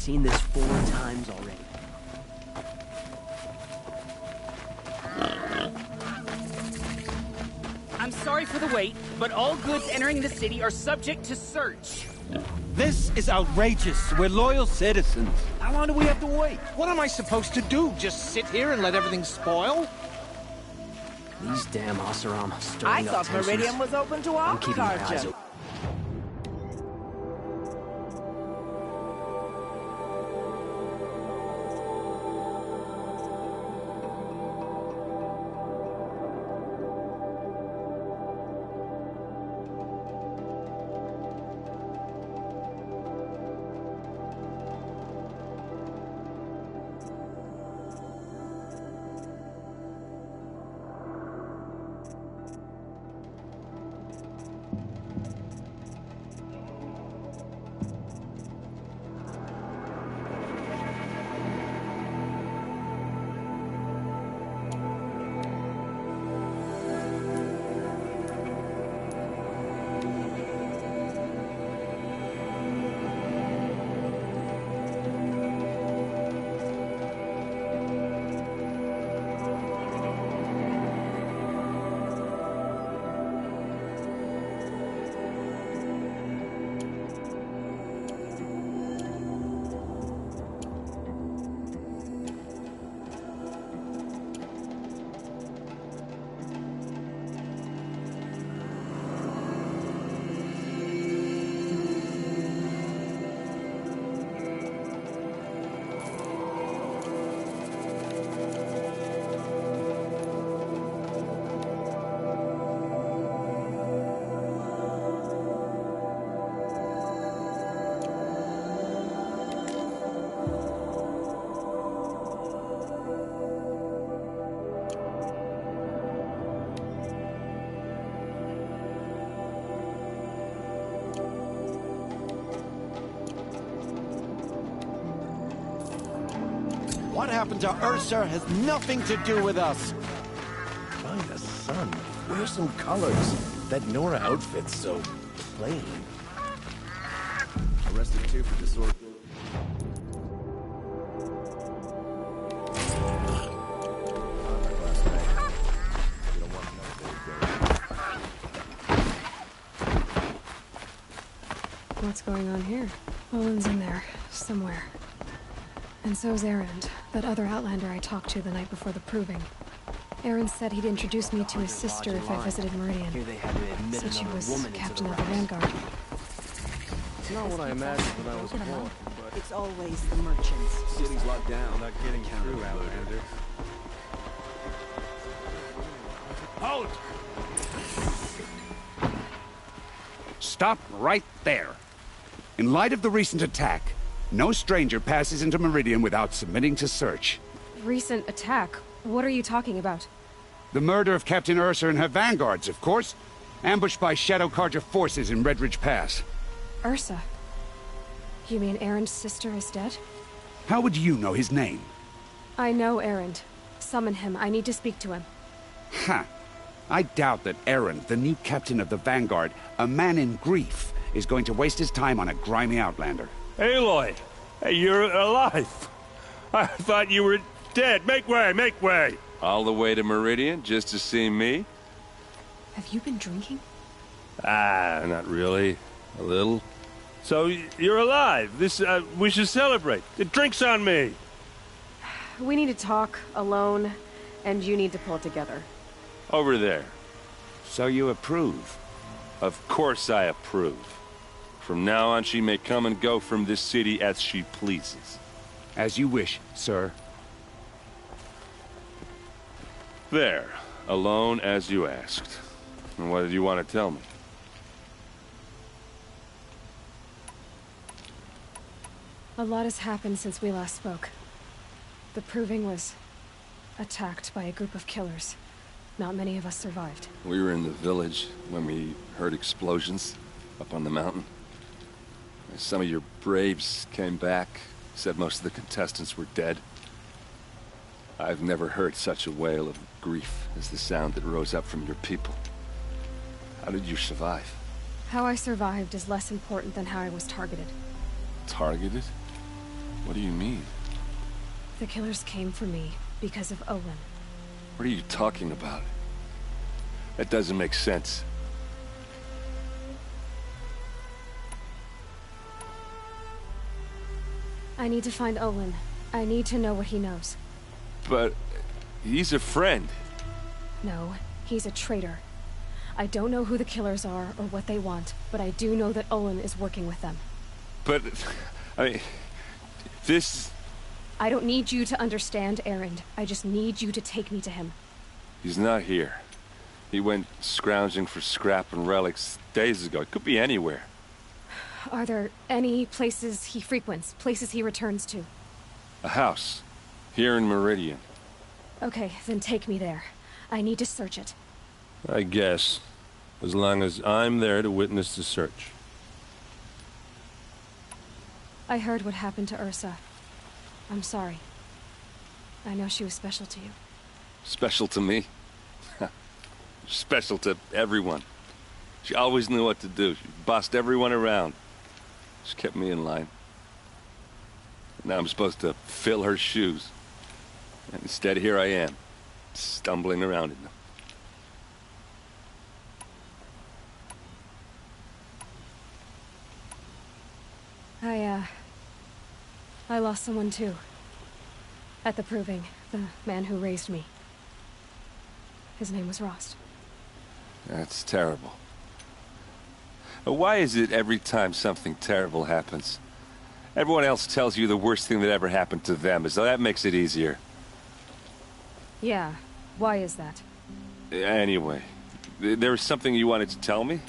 [SPEAKER 7] seen this 4 times already.
[SPEAKER 6] I'm sorry for the wait, but all goods entering the city are subject to search.
[SPEAKER 16] This is outrageous. We're loyal citizens. How long do we have to wait? What am I supposed to do? Just sit here and let everything spoil?
[SPEAKER 7] These damn Oseram
[SPEAKER 17] I
[SPEAKER 7] stirring up
[SPEAKER 17] thought
[SPEAKER 7] tensions.
[SPEAKER 17] Meridian was open to all
[SPEAKER 7] I'm keeping my eyes
[SPEAKER 17] Carja.
[SPEAKER 7] open.
[SPEAKER 16] What happened to Ursa has nothing to do with us.
[SPEAKER 18] By the sun, wear some colors. That Nora outfit's so plain.
[SPEAKER 19] Arrested 2 for disorder.
[SPEAKER 2] What's going on here? Owen's in there, somewhere. And so's Erend, that other Outlander I talked to the night before the proving. Erend said he'd introduce me to his sister if I visited Meridian.
[SPEAKER 7] Here they had to admit
[SPEAKER 2] Said she
[SPEAKER 7] another
[SPEAKER 2] was
[SPEAKER 7] woman
[SPEAKER 2] captain
[SPEAKER 7] into
[SPEAKER 2] of
[SPEAKER 7] the
[SPEAKER 2] the Vanguard.
[SPEAKER 19] It's not what I imagined when I was born, but
[SPEAKER 17] It's always the merchants.
[SPEAKER 19] city's locked down. I'm not getting through, Outlander.
[SPEAKER 11] Halt! Stop right there. In light of the recent attack, no stranger passes into Meridian without submitting to search.
[SPEAKER 2] Recent attack? What are you talking about?
[SPEAKER 11] The murder of Captain Ursa and her vanguards, of course. Ambushed by Shadow Carja forces in Redridge Pass.
[SPEAKER 2] Ursa? You mean Erend's sister is dead?
[SPEAKER 11] How would you know his name?
[SPEAKER 2] I know Erend. Summon him. I need to speak to him.
[SPEAKER 11] Ha! I doubt that Erend, the new captain of the Vanguard, a man in grief, is going to waste his time on a grimy Outlander.
[SPEAKER 14] Aloy! Hey, you're alive! I thought you were dead. Make way, make way!
[SPEAKER 3] All the way to Meridian just to see me?
[SPEAKER 2] Have you been drinking?
[SPEAKER 14] Ah, not really. A little. So, you're alive. This, we should celebrate. The drink's on me!
[SPEAKER 2] We need to talk, alone, and you need to pull it together.
[SPEAKER 3] Over there.
[SPEAKER 11] So you approve?
[SPEAKER 3] Of course I approve. From now on, she may come and go from this city as she pleases.
[SPEAKER 11] As you wish, sir.
[SPEAKER 3] There. Alone as you asked. And what did you want to tell me?
[SPEAKER 2] A lot has happened since we last spoke. The Proving was attacked by a group of killers. Not many of us survived.
[SPEAKER 3] We were in the village when we heard explosions up on the mountain. Some of your braves came back, said most of the contestants were dead. I've never heard such a wail of grief as the sound that rose up from your people. How did you survive?
[SPEAKER 2] How I survived is less important than how I was targeted.
[SPEAKER 3] Targeted?
[SPEAKER 20] What do you mean?
[SPEAKER 2] The killers came for me because of Olin.
[SPEAKER 20] What are you talking about? That doesn't make sense.
[SPEAKER 2] I need to find Olin. I need to know what he knows.
[SPEAKER 20] But he's a friend.
[SPEAKER 2] No, he's a traitor. I don't know who the killers are or what they want, but I do know that Olin is working with them.
[SPEAKER 20] But, I mean, this...
[SPEAKER 2] I don't need you to understand, Erend. I just need you to take me to him.
[SPEAKER 20] He's not here. He went scrounging for scrap and relics days ago. It could be anywhere.
[SPEAKER 2] Are there any places he frequents, places he returns to?
[SPEAKER 20] A house. Here in Meridian.
[SPEAKER 2] Okay, then take me there. I need to search it.
[SPEAKER 20] I guess. As long as I'm there to witness the search.
[SPEAKER 2] I heard what happened to Ursa. I'm sorry. I know she was special to you.
[SPEAKER 20] Special to me? Special to everyone. She always knew what to do. She bossed everyone around. She kept me in line. Now I'm supposed to fill her shoes. And instead, here I am, stumbling around in them.
[SPEAKER 2] I lost someone too. At the Proving, the man who raised me. His name was Rost.
[SPEAKER 20] That's terrible. Why is it every time something terrible happens, everyone else tells you the worst thing that ever happened to them, as though that makes it easier?
[SPEAKER 2] Yeah, why is that?
[SPEAKER 20] Anyway, there was something you wanted to tell me?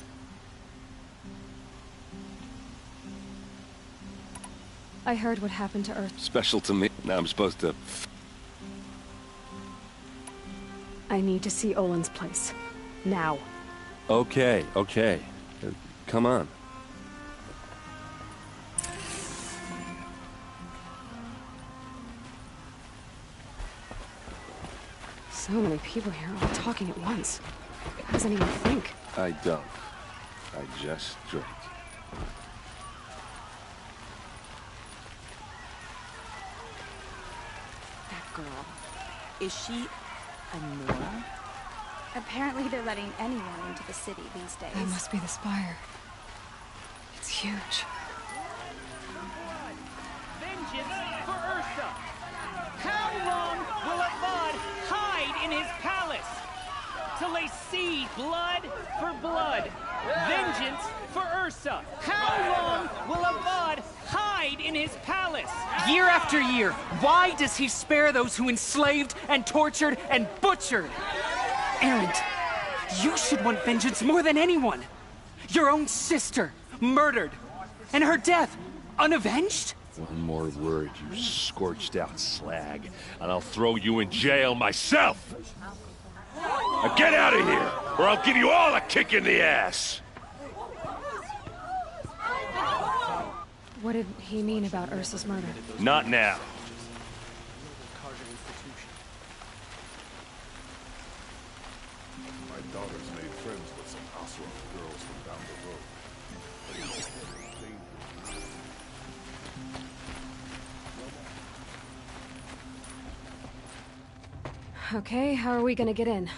[SPEAKER 2] I heard what happened to Earth.
[SPEAKER 20] Special to me. Now I'm supposed to...
[SPEAKER 2] I need to see Olin's place. Now.
[SPEAKER 20] Okay. Come on.
[SPEAKER 2] So many people here, all talking at once. How does anyone think?
[SPEAKER 20] I don't. I just drink.
[SPEAKER 17] That girl. Is she a Nora?
[SPEAKER 21] Apparently they're letting anyone into the city these days.
[SPEAKER 2] That must be the spire. It's huge.
[SPEAKER 16] Vengeance for Ursa! How long will Avad hide in his palace? Till they see blood for blood. Vengeance for Ursa! How long will Avad hide in his palace?
[SPEAKER 22] Year after year, why does he spare those who enslaved and tortured and butchered? Erend, you should want vengeance more than anyone. Your own sister, murdered, and her death, unavenged?
[SPEAKER 20] One more word, you scorched out slag, and I'll throw you in jail myself! Now get out of here, or I'll give you all a kick in the ass!
[SPEAKER 2] What did he mean about Ursa's murder?
[SPEAKER 20] Not now.
[SPEAKER 18] My daughter's made friends with some Asura girls from down the road.
[SPEAKER 2] Okay, how are we gonna get in?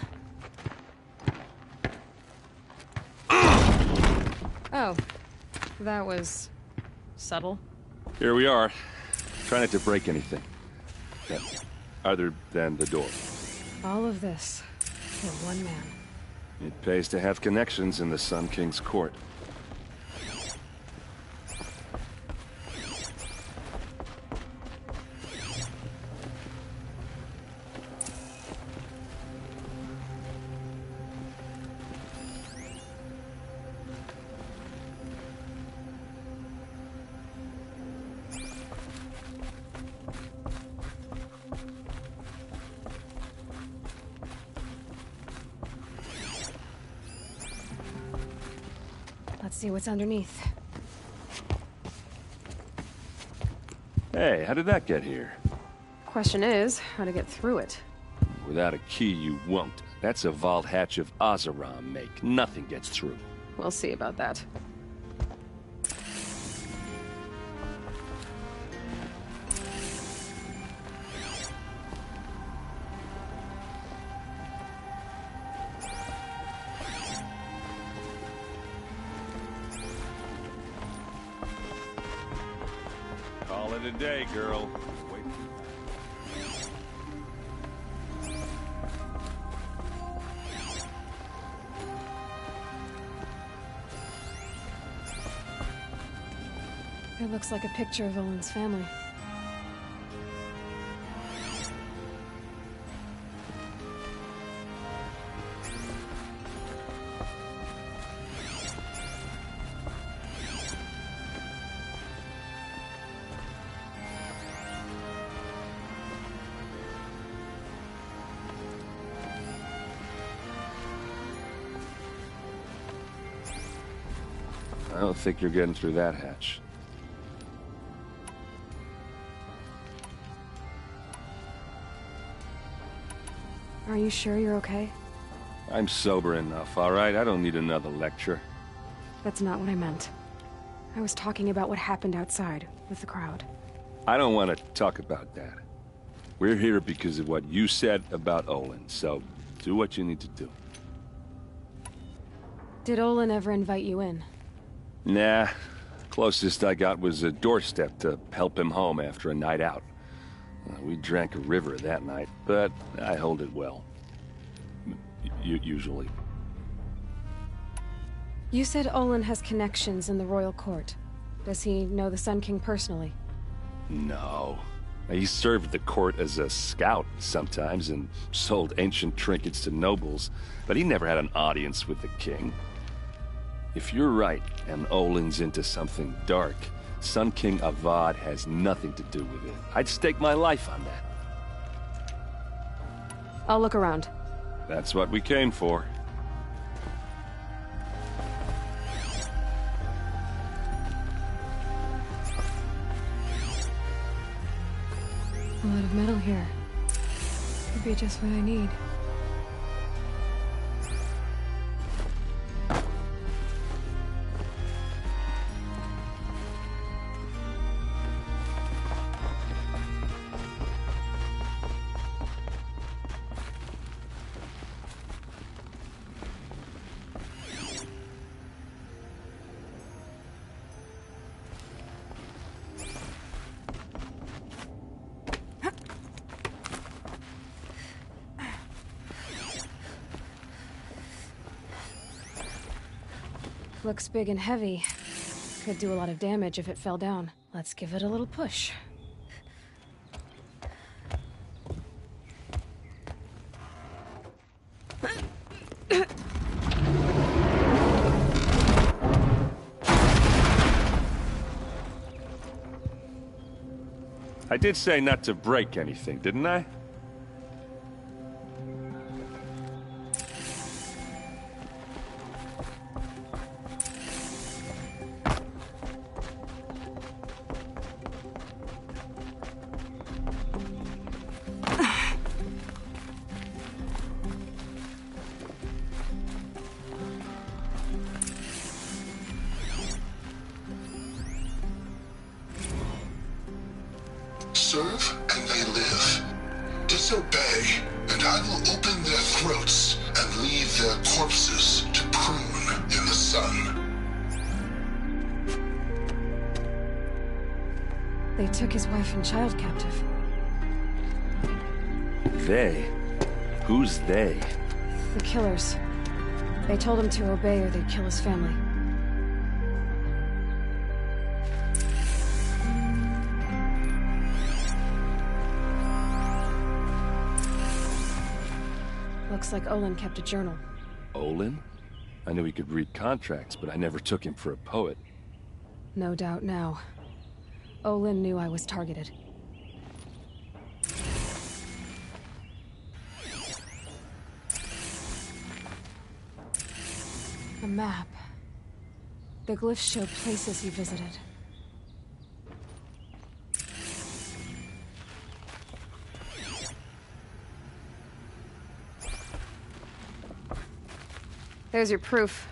[SPEAKER 2] Oh, that was subtle.
[SPEAKER 20] Here we are. Try not to break anything. Yeah. Other than the door.
[SPEAKER 2] All of this for one man.
[SPEAKER 20] It pays to have connections in the Sun King's court.
[SPEAKER 2] Let's see what's underneath.
[SPEAKER 20] Hey, how did that get here?
[SPEAKER 2] Question is, how to get through it.
[SPEAKER 20] Without a key, you won't. That's a vault hatch of Oseram make. Nothing gets through.
[SPEAKER 2] We'll see about that.
[SPEAKER 20] Another day, girl. Wait.
[SPEAKER 2] It looks like a picture of Olin's family.
[SPEAKER 20] I don't think you're getting through that hatch.
[SPEAKER 2] Are you sure you're okay?
[SPEAKER 20] I'm sober enough, all right? I don't need another lecture.
[SPEAKER 2] That's not what I meant. I was talking about what happened outside with the crowd.
[SPEAKER 20] I don't want to talk about that. We're here because of what you said about Olin, so do what you need to do.
[SPEAKER 2] Did Olin ever invite you in?
[SPEAKER 20] Nah. Closest I got was a doorstep to help him home after a night out. We drank a river that night, but I hold it well. Usually.
[SPEAKER 2] You said Olin has connections in the royal court. Does he know the Sun King personally?
[SPEAKER 20] No. He served the court as a scout sometimes and sold ancient trinkets to nobles, but he never had an audience with the king. If you're right, and Olin's into something dark, Sun King Avad has nothing to do with it. I'd stake my life on that.
[SPEAKER 2] I'll look around.
[SPEAKER 20] That's what we came for.
[SPEAKER 2] A lot of metal here. Could be just what I need. Looks big and heavy. Could do a lot of damage if it fell down. Let's give it a little push.
[SPEAKER 20] I did say not to break anything, didn't I?
[SPEAKER 1] Serve and they live. Disobey, and I will open their throats and leave their corpses to prune in the sun.
[SPEAKER 2] They took his wife and child captive.
[SPEAKER 20] They? Who's they?
[SPEAKER 2] The killers. They told him to obey or they'd kill his family. Looks like Olin kept a journal.
[SPEAKER 20] Olin? I knew he could read contracts, but I never took him for a poet.
[SPEAKER 2] No doubt now. Olin knew I was targeted. A map. The glyphs show places he visited. There's your proof.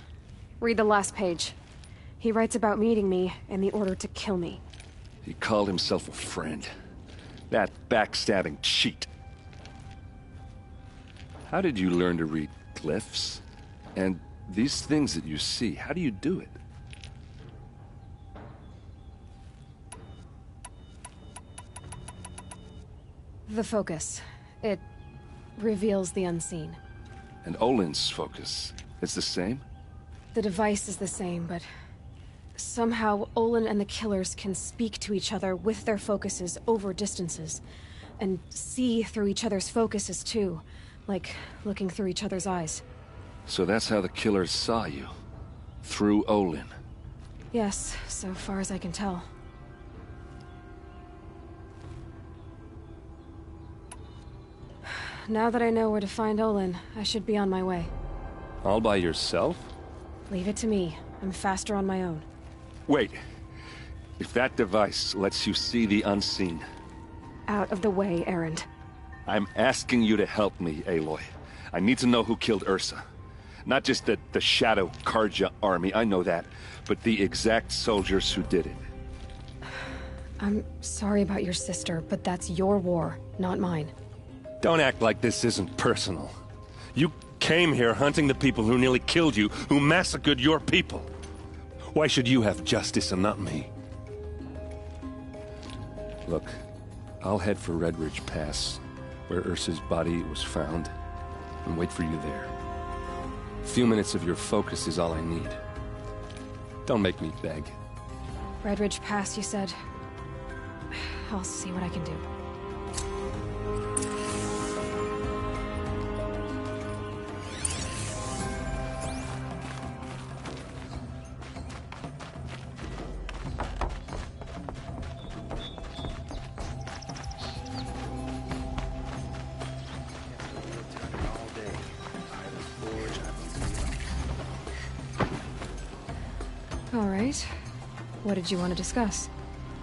[SPEAKER 2] Read the last page. He writes about meeting me and the order to kill me.
[SPEAKER 20] He called himself a friend. That backstabbing cheat. How did you learn to read glyphs? And these things that you see, how do you do it?
[SPEAKER 2] The focus. It reveals the unseen.
[SPEAKER 3] And Olin's focus is the same?
[SPEAKER 2] The device is the same, but somehow Olin and the killers can speak to each other with their focuses over distances. And see through each other's focuses too, like looking through each other's eyes.
[SPEAKER 3] So that's how the killers saw you? Through Olin?
[SPEAKER 2] Yes, so far as I can tell. Now that I know where to find Olin, I should be on my way.
[SPEAKER 3] All by yourself?
[SPEAKER 2] Leave it to me. I'm faster on my own.
[SPEAKER 3] Wait. If that device lets you see the unseen...
[SPEAKER 2] Out of the way, Erend.
[SPEAKER 3] I'm asking you to help me, Aloy. I need to know who killed Ursa. Not just the Shadow Karja army, I know that, but the exact soldiers who did it.
[SPEAKER 2] I'm sorry about your sister, but that's your war, not mine.
[SPEAKER 18] Don't act like this isn't personal. You came here hunting the people who nearly killed you, who massacred your people. Why should you have justice and not me?
[SPEAKER 3] Look, I'll head for Red Ridge Pass, where Ursa's body was found, and wait for you there. A few minutes of your focus is all I need. Don't make me beg.
[SPEAKER 2] Red Ridge Pass, you said? I'll see what I can do. All right. What did you want to discuss?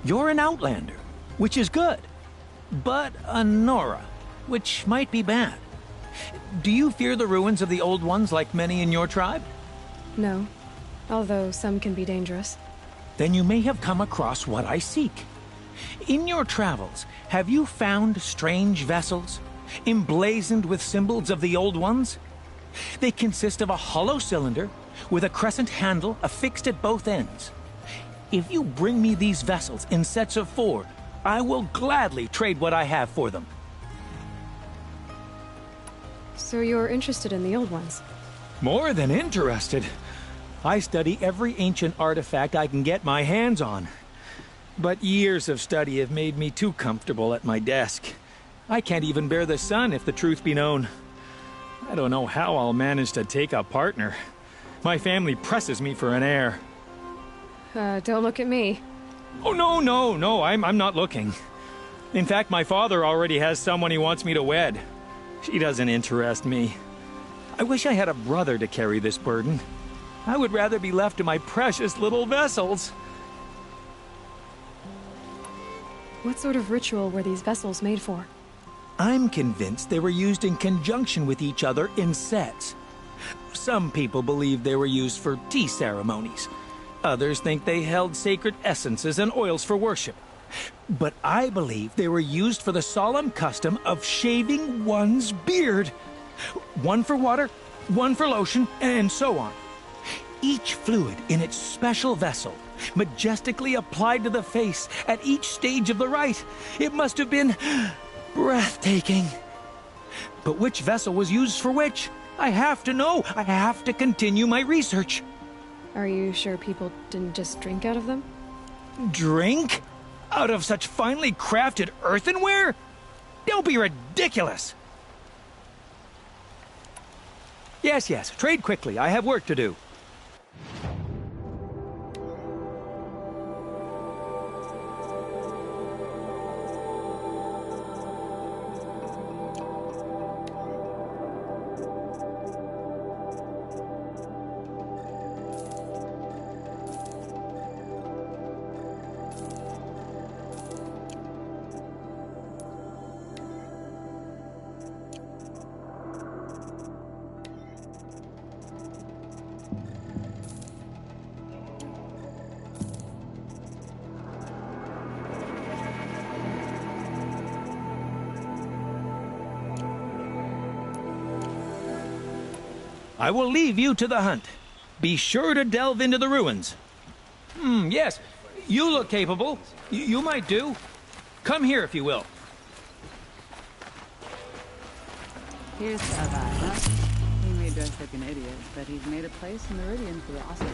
[SPEAKER 13] You're an Outlander, which is good. But a Nora, which might be bad. Do you fear the ruins of the Old Ones like many in your tribe?
[SPEAKER 2] No. Although some can be dangerous.
[SPEAKER 13] Then you may have come across what I seek. In your travels, have you found strange vessels, emblazoned with symbols of the Old Ones? They consist of a hollow cylinder with a crescent handle affixed at both ends. If you bring me these vessels in sets of 4, I will gladly trade what I have for them.
[SPEAKER 2] So you're interested in the Old Ones?
[SPEAKER 13] More than interested. I study every ancient artifact I can get my hands on. But years of study have made me too comfortable at my desk. I can't even bear the sun, if the truth be known. I don't know how I'll manage to take a partner. My family presses me for an heir.
[SPEAKER 2] Don't look at me.
[SPEAKER 13] Oh, no, I'm not looking. In fact, my father already has someone he wants me to wed. She doesn't interest me. I wish I had a brother to carry this burden. I would rather be left to my precious little vessels.
[SPEAKER 2] What sort of ritual were these vessels made for?
[SPEAKER 13] I'm convinced they were used in conjunction with each other in sets. Some people believe they were used for tea ceremonies. Others think they held sacred essences and oils for worship. But I believe they were used for the solemn custom of shaving one's beard. One for water, one for lotion, and so on. Each fluid in its special vessel, majestically applied to the face at each stage of the rite. It must have been breathtaking. But which vessel was used for which? I have to know. I have to continue my research.
[SPEAKER 2] Are you sure people didn't just drink out of them?
[SPEAKER 13] Drink? Out of such finely crafted earthenware? Don't be ridiculous! Yes, trade quickly. I have work to do. I will leave you to the hunt. Be sure to delve into the ruins. Yes, you look capable. You might do. Come here if you will.
[SPEAKER 4] Here's to Avada. He may dress like an idiot, but he's made a place in Meridian for the awesome.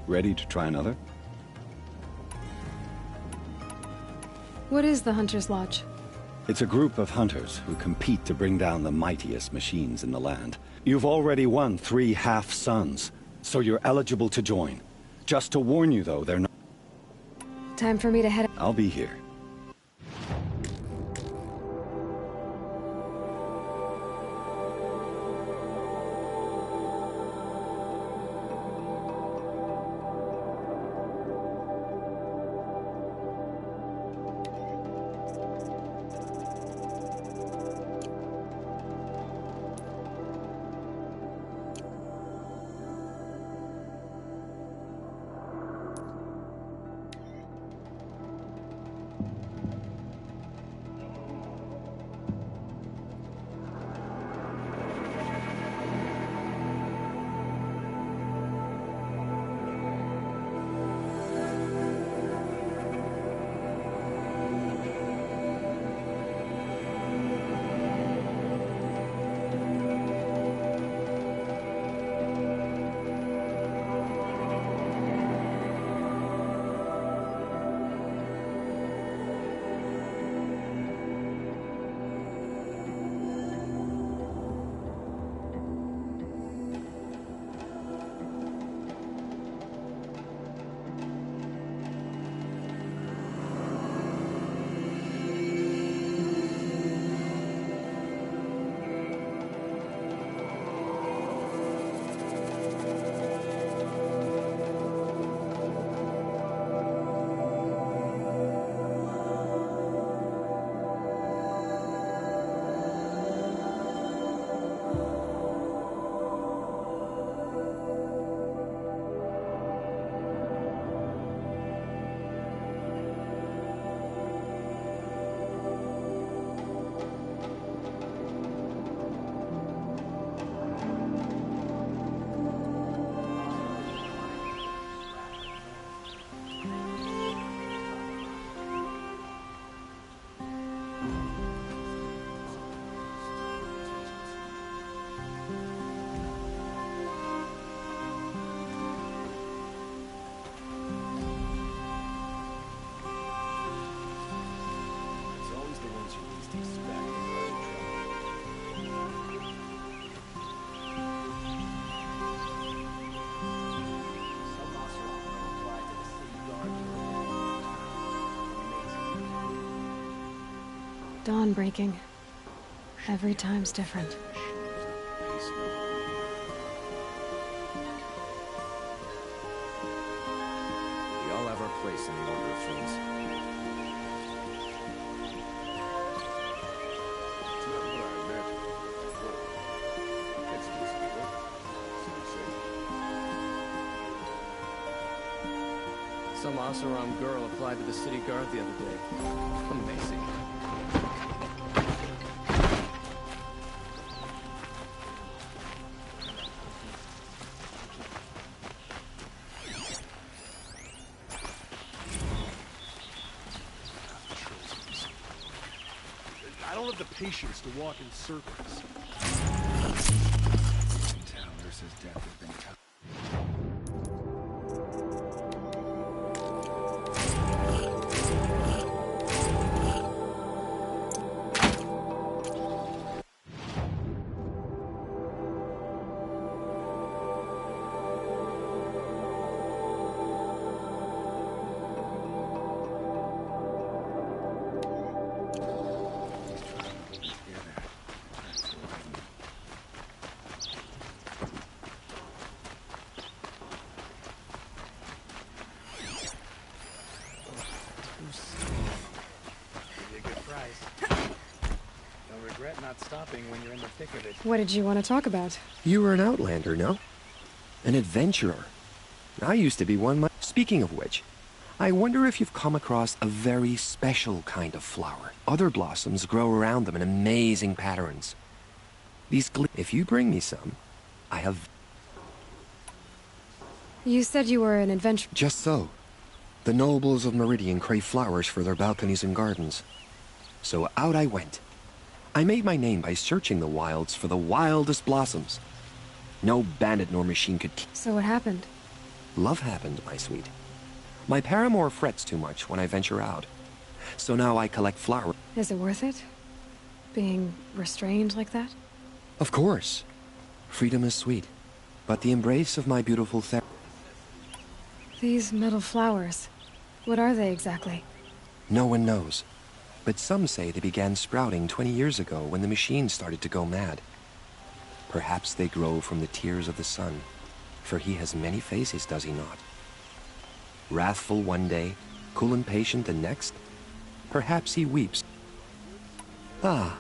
[SPEAKER 9] Ready to try another?
[SPEAKER 2] What is the Hunter's Lodge?
[SPEAKER 9] It's a group of hunters who compete to bring down the mightiest machines in the land. You've already won 3 half-suns, so you're eligible to join. Just to warn you, though, they're not...
[SPEAKER 2] Time for me to head...
[SPEAKER 9] I'll be here.
[SPEAKER 2] Dawn breaking. Every time's different.
[SPEAKER 8] We all have our place in the order of things.
[SPEAKER 3] It's not what I imagined. It's decent work. City safe.
[SPEAKER 19] Some Oseram girl applied to the city guard the other day. Amazing.
[SPEAKER 14] I don't have the patience to walk in circles.
[SPEAKER 11] Tell Ursa's death has been tough.
[SPEAKER 8] Not stopping when you're in the thick of it.
[SPEAKER 2] What did you want to talk about?
[SPEAKER 10] You were an outlander, no? An adventurer. I used to be one myself. Speaking of which, I wonder if you've come across a very special kind of flower. Other blossoms grow around them in amazing patterns. If you bring me some, I have...
[SPEAKER 2] You said you were an adventurer.
[SPEAKER 10] Just so. The nobles of Meridian crave flowers for their balconies and gardens. So out I went. I made my name by searching the wilds for the wildest blossoms. No bandit nor machine could keep.
[SPEAKER 2] So what happened?
[SPEAKER 10] Love happened, my sweet. My paramour frets too much when I venture out. So now I collect flowers.
[SPEAKER 2] Is it worth it? Being restrained like that?
[SPEAKER 10] Of course. Freedom is sweet. But the embrace of my beautiful
[SPEAKER 2] These metal flowers. What are they exactly?
[SPEAKER 10] No one knows. But some say they began sprouting 20 years ago when the machine started to go mad. Perhaps they grow from the tears of the sun, for he has many faces, does he not? Wrathful one day, cool and patient the next. Perhaps he weeps. Ah.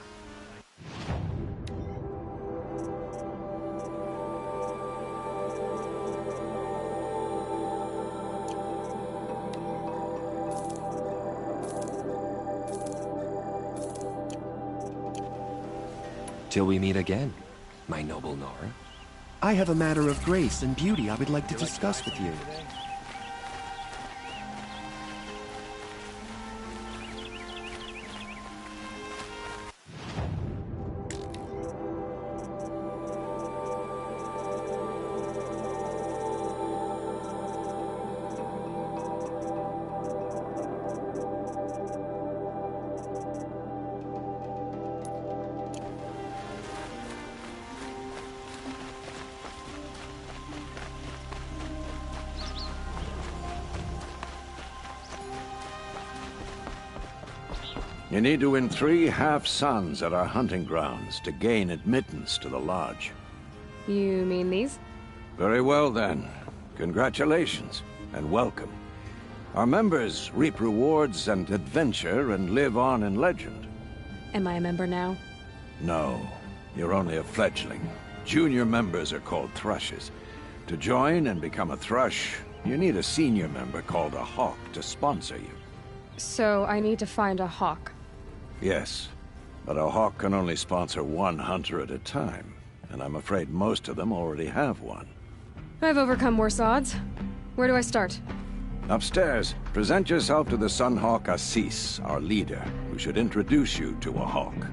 [SPEAKER 10] Till we meet again, my noble Nora. I have a matter of grace and beauty I would like to discuss with you.
[SPEAKER 23] You need to win 3 half-suns at our hunting grounds to gain admittance to the lodge.
[SPEAKER 2] You mean these?
[SPEAKER 23] Very well, then. Congratulations, and welcome. Our members reap rewards and adventure and live on in legend.
[SPEAKER 2] Am I a member now?
[SPEAKER 23] No, you're only a fledgling. Junior members are called thrushes. To join and become a thrush, you need a senior member called a hawk to sponsor you.
[SPEAKER 2] So I need to find a hawk.
[SPEAKER 23] Yes, but a hawk can only sponsor 1 hunter at a time, and I'm afraid most of them already have one.
[SPEAKER 2] I've overcome worse odds. Where do I start?
[SPEAKER 23] Upstairs, present yourself to the Sunhawk Assis, our leader, who should introduce you to a hawk.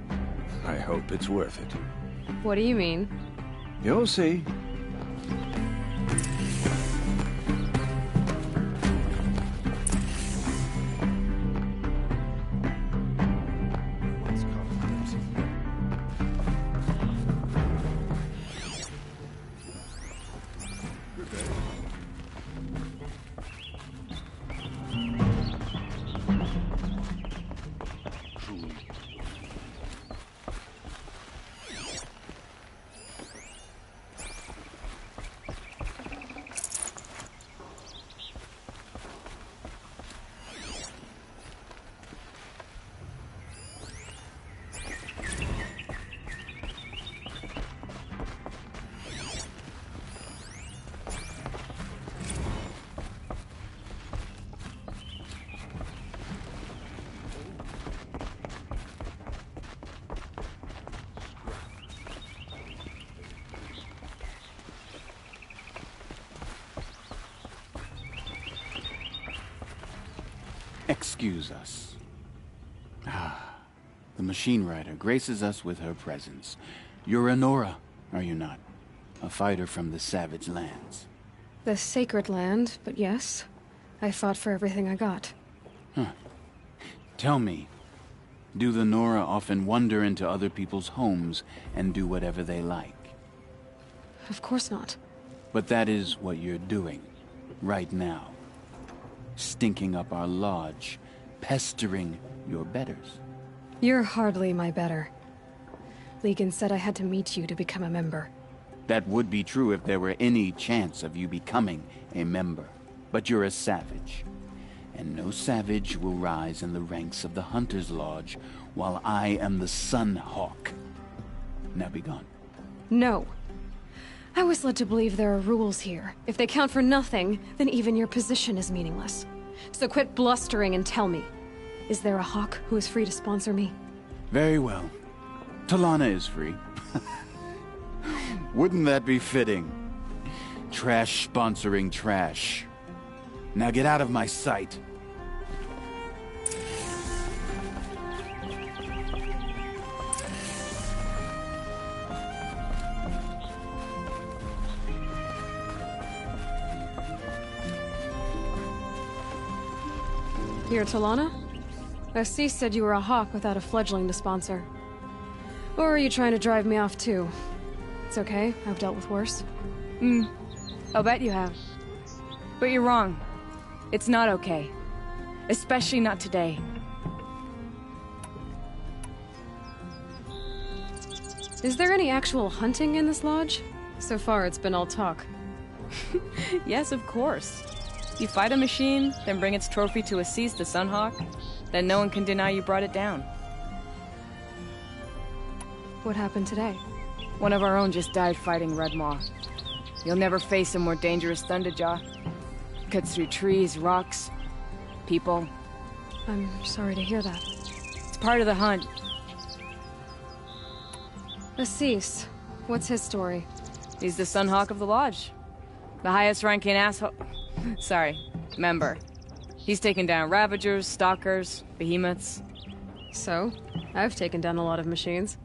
[SPEAKER 23] I hope it's worth it.
[SPEAKER 2] What do you mean?
[SPEAKER 23] You'll see.
[SPEAKER 5] Excuse us. Ah, the machine rider graces us with her presence. You're a Nora, are you not? A fighter from the Savage Lands.
[SPEAKER 2] The Sacred Land, but yes. I fought for everything I got.
[SPEAKER 5] Huh. Tell me, do the Nora often wander into other people's homes and do whatever they like?
[SPEAKER 2] Of course not.
[SPEAKER 5] But that is what you're doing, right now. Stinking up our lodge, pestering your betters.
[SPEAKER 2] You're hardly my better. Legan said I had to meet you to become a member.
[SPEAKER 5] That would be true if there were any chance of you becoming a member. But you're a savage. And no savage will rise in the ranks of the Hunter's Lodge while I am the Sun Hawk. Now be gone.
[SPEAKER 2] No. I was led to believe there are rules here. If they count for nothing, then even your position is meaningless. So quit blustering and tell me. Is there a Hawk who is free to sponsor me?
[SPEAKER 5] Very well. Talana is free. Wouldn't that be fitting? Trash sponsoring trash. Now get out of my sight.
[SPEAKER 2] You're Talana? Assis said you were a Hawk without a fledgling to sponsor. Or are you trying to drive me off too? It's okay, I've dealt with worse.
[SPEAKER 12] I'll bet you have. But you're wrong. It's not okay. Especially not today.
[SPEAKER 2] Is there any actual hunting in this lodge? So far, it's been all talk.
[SPEAKER 12] Yes, of course. You fight a machine, then bring its trophy to Assis the Sunhawk, then no one can deny you brought it down.
[SPEAKER 2] What happened today?
[SPEAKER 12] One of our own just died fighting Redmaw. You'll never face a more dangerous Thunderjaw. Cuts through trees, rocks, people.
[SPEAKER 2] I'm sorry to hear that.
[SPEAKER 12] It's part of the hunt.
[SPEAKER 2] Assis, what's his story?
[SPEAKER 12] He's the Sunhawk of the Lodge. The highest ranking asshole... Sorry, member. He's taken down Ravagers, Stalkers, Behemoths.
[SPEAKER 2] So? I've taken down a lot of machines.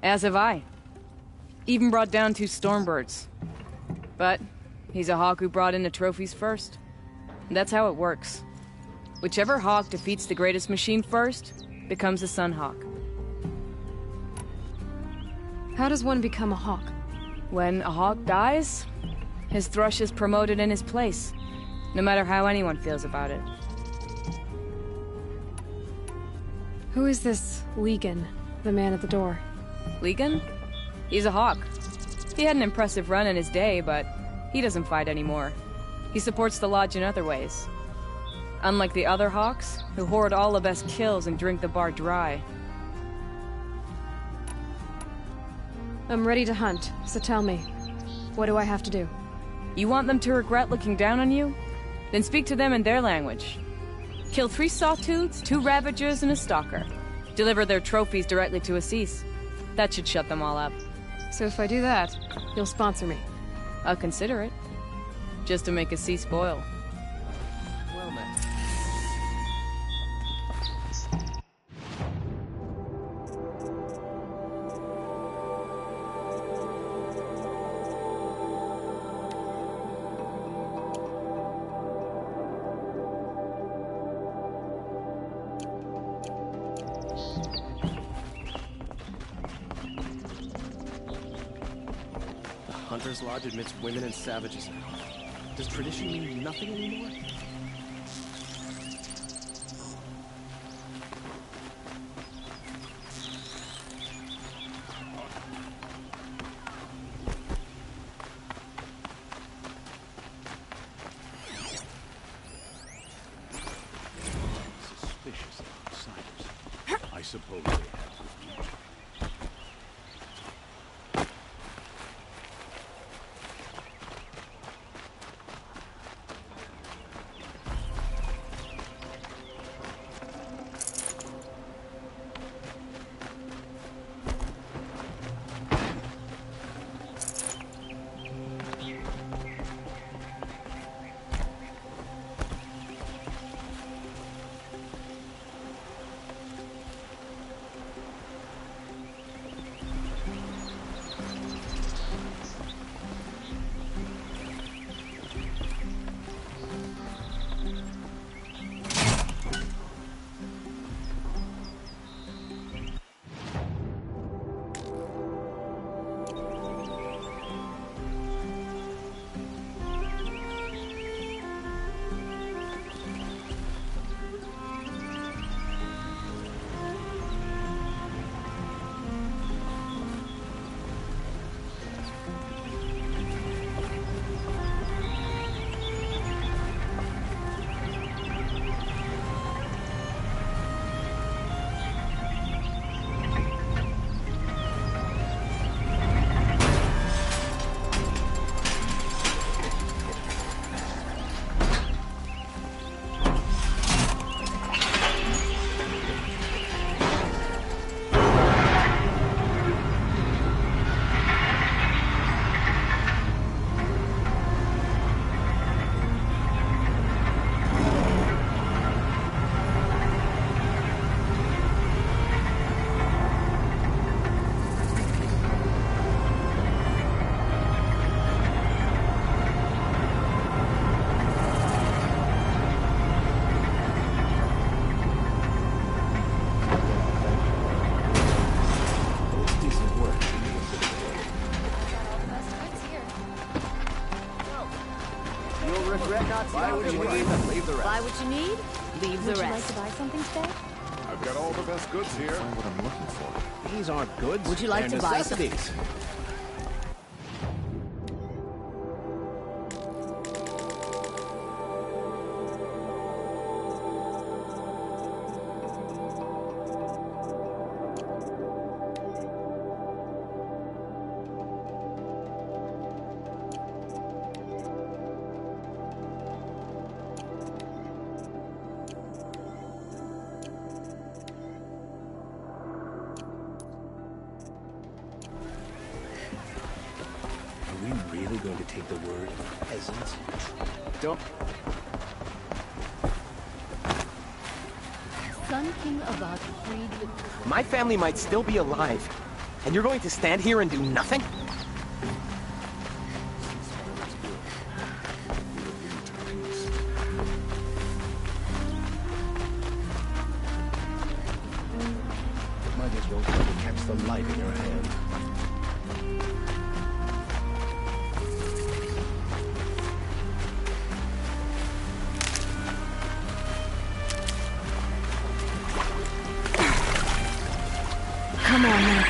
[SPEAKER 12] As have I. Even brought down 2 Stormbirds. But he's a Hawk who brought in the trophies first. And that's how it works. Whichever Hawk defeats the greatest machine first, becomes a Sunhawk.
[SPEAKER 2] How does one become a Hawk?
[SPEAKER 12] When a Hawk dies, his Thrush is promoted in his place. No matter how anyone feels about it.
[SPEAKER 2] Who is this Legan, the man at the door?
[SPEAKER 12] Legan? He's a Hawk. He had an impressive run in his day, but he doesn't fight anymore. He supports the Lodge in other ways. Unlike the other Hawks, who hoard all the best kills and drink the bar dry.
[SPEAKER 2] I'm ready to hunt, so tell me, what do I have to do?
[SPEAKER 12] You want them to regret looking down on you? Then speak to them in their language. Kill 3 Sawtooths, 2 Ravagers, and a Stalker. Deliver their trophies directly to Assis. That should shut them all up.
[SPEAKER 2] So if I do that, you'll sponsor me?
[SPEAKER 12] I'll consider it. Just to make Assis boil.
[SPEAKER 7] Well met. Hunter's Lodge admits women and savages now. Does tradition mean nothing anymore?
[SPEAKER 23] Suspicious outsiders. I suppose they have.
[SPEAKER 7] not
[SPEAKER 8] Buy what you need and leave the rest.
[SPEAKER 6] Buy what you need, leave the
[SPEAKER 21] Would you like
[SPEAKER 6] rest.
[SPEAKER 21] to buy something today?
[SPEAKER 8] I've got all the best goods here. Find what I'm looking for. These aren't goods.
[SPEAKER 6] Would you like
[SPEAKER 8] they're
[SPEAKER 6] to buy some?
[SPEAKER 8] necessities.
[SPEAKER 7] Are we really going to take the word of peasants?
[SPEAKER 8] Don't.
[SPEAKER 6] Sun King Avad freed the...
[SPEAKER 7] My family might still be alive, and you're going to stand here and do nothing?
[SPEAKER 8] Might as well try to catch the light in your hand.
[SPEAKER 2] Come on now.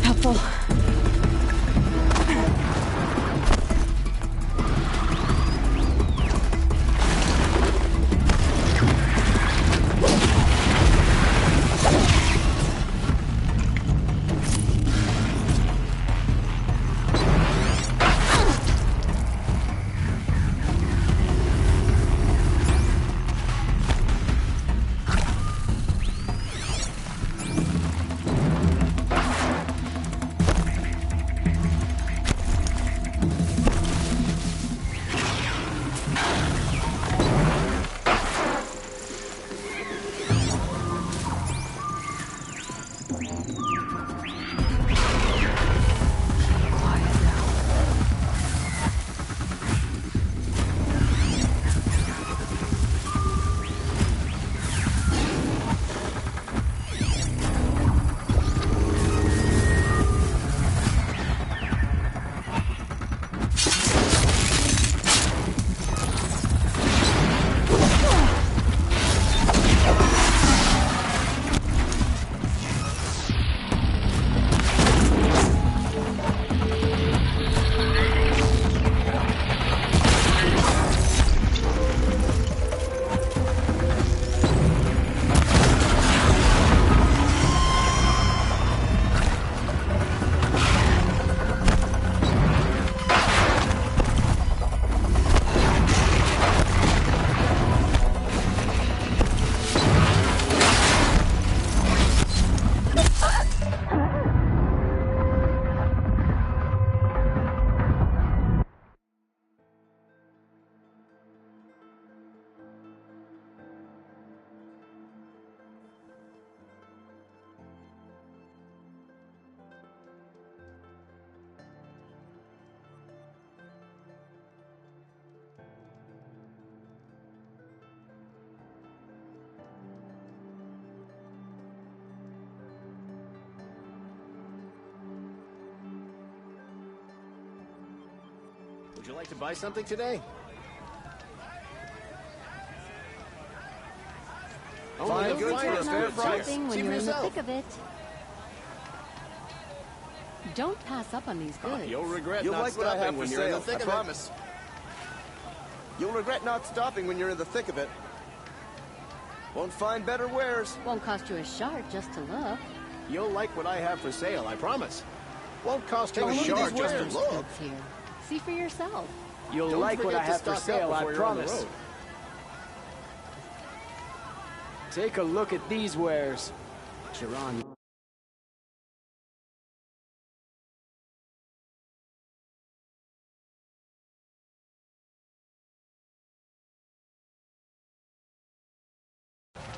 [SPEAKER 2] Helpful.
[SPEAKER 8] Would you like to buy something today?
[SPEAKER 21] Fine goods for a fair price. When you're in the thick of it. Don't pass up on these goods.
[SPEAKER 8] You'll regret not stopping when you're in the thick of it. I promise. You'll regret not stopping when you're in the thick of it. Won't find better wares.
[SPEAKER 21] Won't cost you a shard just to look.
[SPEAKER 8] You'll like what I have for sale, I promise. Won't cost you a shard just to look.
[SPEAKER 21] Here. See for yourself.
[SPEAKER 8] You'll like what I have for sale, I promise.
[SPEAKER 7] Take a look at these wares. Chiron.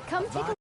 [SPEAKER 2] Come take a